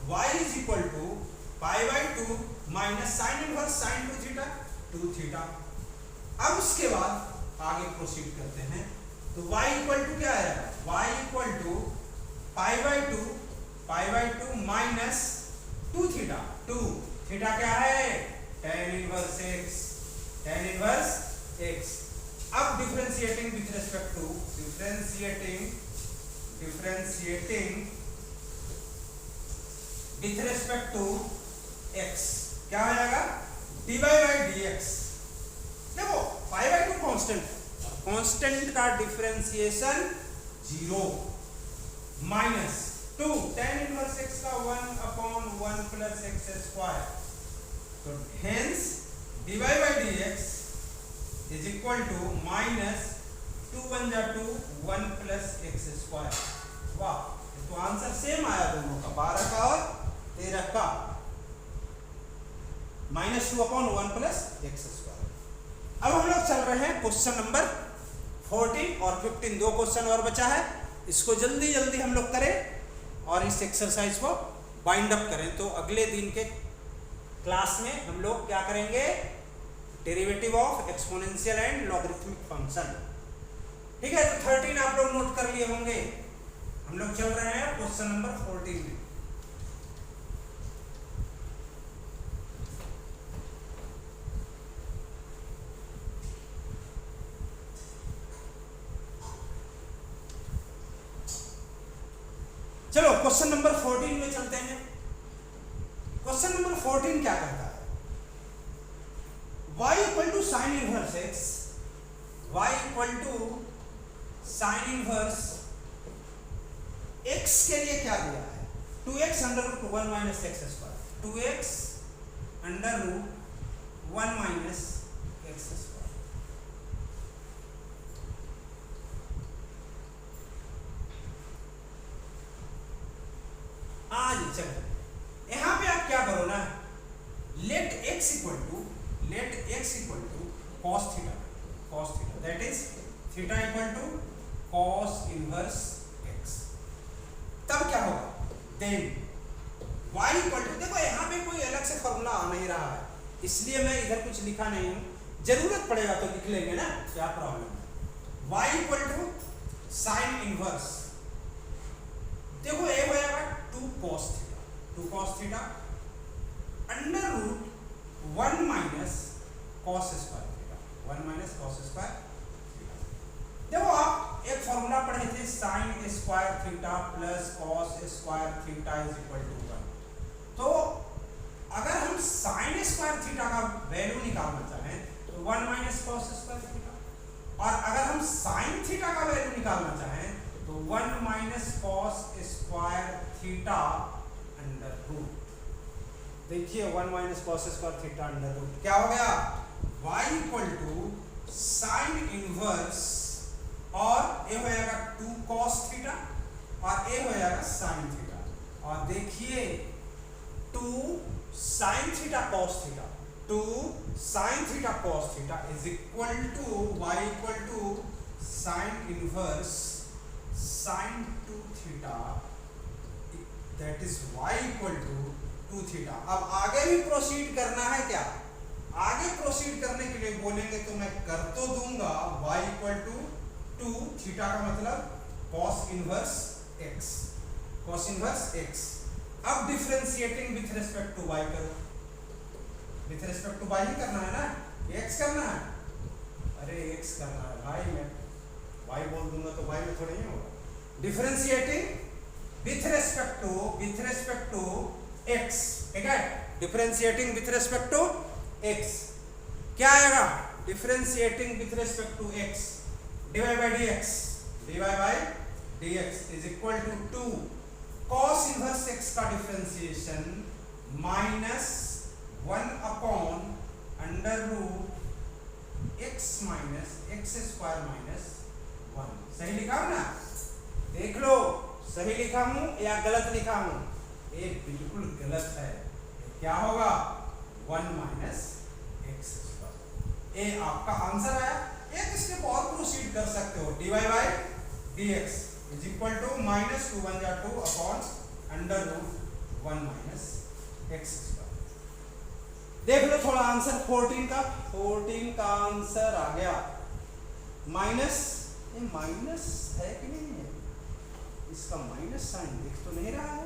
y is equal to pi by 2 minus sin inverse sin 2 theta 2 theta. अब उसके बाद आगे प्रोसीड करते हैं, तो y इक्वल टू क्या आएगा, y equal to pi by 2 minus 2 theta क्या है, tan इनवर्स x। अब differentiating with respect to with respect to x क्या हो जाएगा, dy बाय dx। देखो पाई बाय 2 कांस्टेंट का differentiation 0 minus 2 tan inverse x का 1 अपॉन 1 प्लस एक्स स्क्वायर, तो hence dy by dx is equal to minus 2 बन जा 2 1 प्लस एक्स स्क्वायर। वाह, तो आंसर सेम आया दोनों का, 12 का और 13 का, minus 2 upon 1 plus x square. अब हम लोग चल रहे हैं क्वेश्चन नंबर 14 और 15, 2 क्वेश्चन और बचा है, इसको जल्दी हम लोग करें और इस एक्सरसाइज को बाइंड अप करें। तो अगले दिन के क्लास में हम लोग क्या करेंगे, derivative of exponential and logarithmic function. ठीक है, तो 13 आप लोग नोट कर लिए होंगे। हम लोग चल रहे हैं क्वेश्चन नंबर 14 में। चलो क्वेश्चन नंबर 14 में चलते हैं। क्वेश्चन नंबर 14 क्या कहता है, y equal to sine inverse x, y equal to sine inverse x के लिए क्या दिया है, 2x under root 1 minus x square, 2x under root 1 minus x square. आज चलो यहां पे आप क्या करो ना, let x equal to cos theta, that is theta equal to cos inverse x। तब क्या होगा, देन y इक्वल टू, देखो यहां पे कोई अलग से फॉर्मूला आ नहीं रहा है, इसलिए मैं इधर कुछ लिखा नहीं हूं, जरूरत पड़ेगा तो लिख लेंगे ना, क्या प्रॉब्लम है। y equal to sine inverse, देखो ए हो जाएगा 2 cos theta under root 1 minus cos square theta, 1 minus cos square theta. देखो आप एक फॉर्मूला पढ़े थे sine square theta plus cos square theta is equal to 1। तो अगर हम साइन स्क्वायर थीटा का वैल्यू निकालना चाहें तो 1 माइनस cos स्क्वायर थीटा, और अगर हम साइन थीटा का वैल्यू निकालना चाहें तो 1 minus cos square theta under root. देखिए 1 minus cos square theta under root क्या हो गया, y equal to sine inverse, और ए हो जाएगा 2 cos थीटा और ए हो जाएगा साइन थीटा, और देखिए 2 sine theta cos theta, 2 sine theta cos theta is equal to y equal to sine inverse sine 2 theta, that is y equal to 2 theta. अब आगे भी प्रोसीड करना है क्या, आगे प्रोसीड करने के लिए बोलेंगे तो मैं कर तो दूंगा y इक्वल टू 2 थीटा का मतलब cos inverse x, cos inverse x। अब differentiating with respect to y करो, विथ रिस्पेक्ट टू y ही करना है ना, x करना है, अरे x करना है भाई, मैं y बोल दूंगा तो y में थोड़ा ही होगा। Differentiating with respect to x, ठीक है, differentiating with respect to x क्या आएगा, differentiating with respect to x dy by dx is equal to 2 cos inverse x का differentiation minus 1 upon under root x minus x square minus 1। सही लिखा हूं ना, देख लो सही लिखा हूं या गलत लिखा हूं, ये बिल्कुल गलत है, क्या होगा 1 माइनस x स्क्वायर। ये आपका आंसर आया। एक स्टेप और प्रोसीड कर सकते हो, dy by dx is equal to minus 2 1 जा 2 upon under root 1 minus x square. देख लो थोड़ा आंसर 14 का आंसर आ गया। माइनस, ये माइनस है कि नहीं है, इसका माइनस साइन दिख तो नहीं रहा है,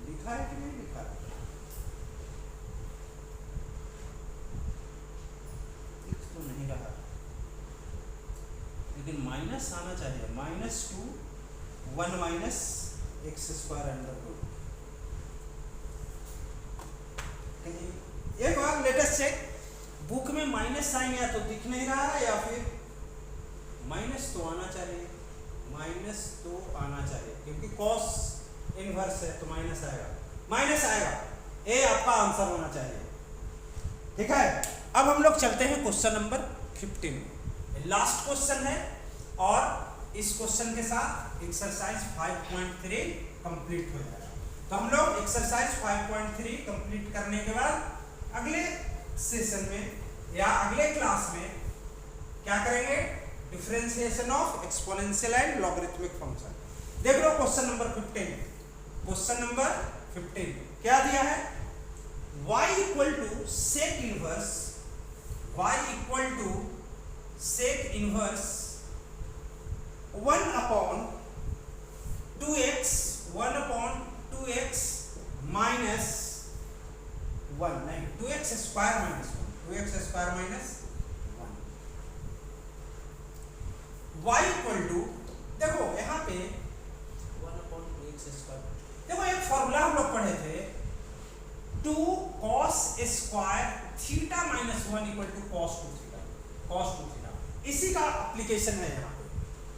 लिखा है कि नहीं लिखा है, दिख तो नहीं रहा, लेकिन माइनस आना चाहिए, minus 2 1 minus x square under root. एक बार लेटेस्ट चेक, बुक में माइनस साइन या तो दिख नहीं रहा है या फिर माइनस तो आना चाहिए, माइनस तो आना चाहिए क्योंकि cos इनवर्स है तो माइनस आएगा, माइनस आएगा, ए आपका आंसर होना चाहिए, ठीक है। अब हम लोग चलते हैं क्वेश्चन नंबर 15, लास्ट क्वेश्चन है, और इस क्वेश्चन के साथ एक्सरसाइज 5.3 कंप्लीट हो जाएगा। तो हम लोग एक्सरसाइज 5.3 कंप्लीट करने के बाद अगले सेशन में या अगले क्लास में क्या करेंगे, differentiation of exponential and logarithmic function. देख लो क्वेश्चन नंबर 15, क्वेश्चन नंबर 15 क्या दिया है, y equal to sec inverse, y equal to sec inverse 1 upon 2x, 1 upon 2x minus 1, नहीं 2x square minus 1, 2x square minus 1, y equal to, देखो यहाँ पे 1 अपॉन 2x स्क्वायर, देखो एक फॉर्मूला हम लोग पढ़े थे 2 cos square theta minus 1 equal to cos 2 theta, cos 2 theta, इसी का एप्लीकेशन है यहाँ पे,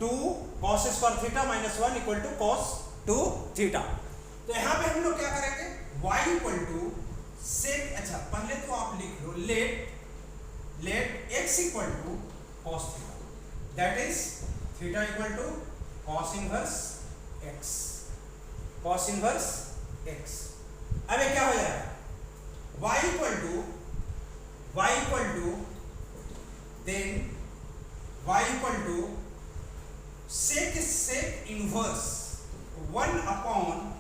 2 cos square theta minus 1 equal to cos 2 theta. तो यहाँ पे हम लोग क्या करेंगे, y इक्वल टू सेक, अच्छा पहले तो आप लिख लो let x equal to cos theta, that is theta equal to cos inverse x, cos inverse x। अब ये क्या हो जाएगा, y equal to then y equal to sec inverse 1 upon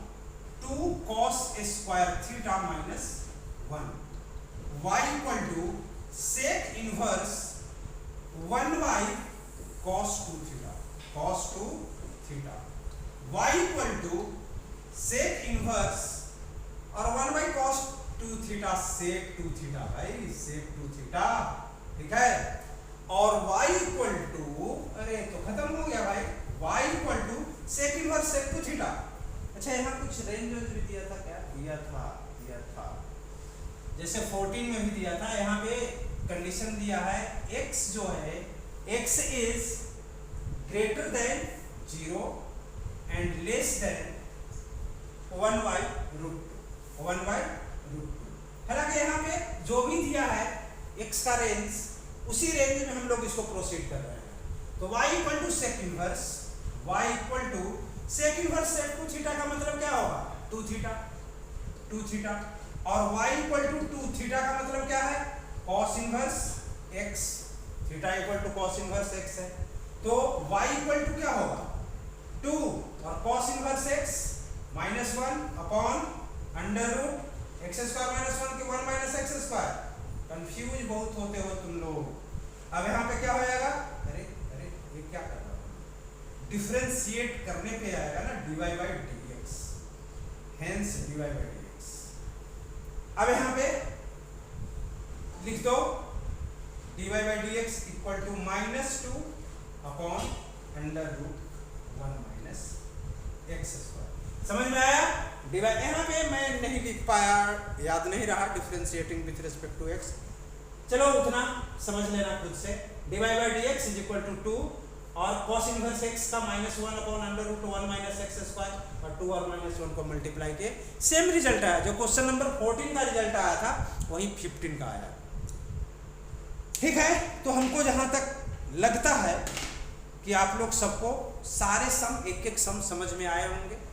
2 cos square theta minus 1, y equal to sec inverse 1 by cos 2 theta, cos 2 theta, y equal to sec inverse और 1 by cos 2 theta sec 2 theta, भाई सेक 2 थीटा, ठीक है। और y इक्वल टू, अरे तो खत्म हो गया भाई, y equal to sec inverse sec 2 theta. अच्छा यहाँ कुछ रेंज भी दिया था, क्या दिया था, जैसे 14 में भी दिया था, यहाँ पे कंडीशन दिया है x जो है x is greater than 0 and less than 1 by root 2, 1 by root 2। हालांकि यहाँ पे जो भी दिया है x का रेंज, उसी रेंज में हम लोग इसको प्रोसीड कर रहे हैं। तो y equal to sec inverse, y equal to sec inverse sec 2 theta का मतलब क्या होगा, 2 थीटा, 2 थीटा, और y इक्वल टू 2 थीटा का मतलब क्या है, cos inverse x, theta equal to cos inverse x है। तो y इक्वल टू क्या होगा, 2 और cos inverse x -1 upon under root x square -1 के 1 माइनस x स्क्वायर। कंफ्यूज बहुत होते हो तुम लोग। अब यहाँ पे क्या हो जाएगा, अरे अरे ये क्या कर रहा हूँ, डिफरेंशिएट करने पे आएगा ना dy by dx, hence dy by dx। अब यहाँ पे लिख दो dy by dx equal to -2 upon under root 1 minus x square. समझ में आया? डिवाइड, यहाँ पे मैं नहीं लिख पाया, याद नहीं रहा, differentiating with respect to x। चलो उतना समझ लेना खुद से। dy by dx is equal to 2 और cos इनवर्स x का -1 upon under root 1 minus x square, और 2 और -1 को मल्टीप्लाई के सेम रिजल्ट आया, जो क्वेश्चन नंबर 14 का रिजल्ट आया था वही 15 का आया। ठीक है, तो हमको जहां तक लगता है कि आप लोग सबको सारे सम, एक एक सम समझ में आए होंगे।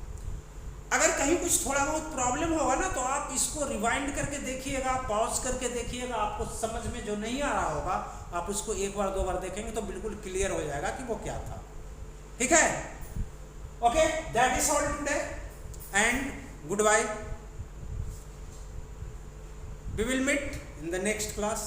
अगर कहीं कुछ थोड़ा बहुत प्रॉब्लम होगा ना, तो आप इसको रिवाइंड करके देखिएगा, पॉज करके देखिएगा, आपको समझ में जो नहीं आ रहा होगा आप उसको एक बार 2 बार देखेंगे तो बिल्कुल क्लियर हो जाएगा कि वो क्या था। ठीक है, okay, that is all today and goodbye, we will meet in the next class.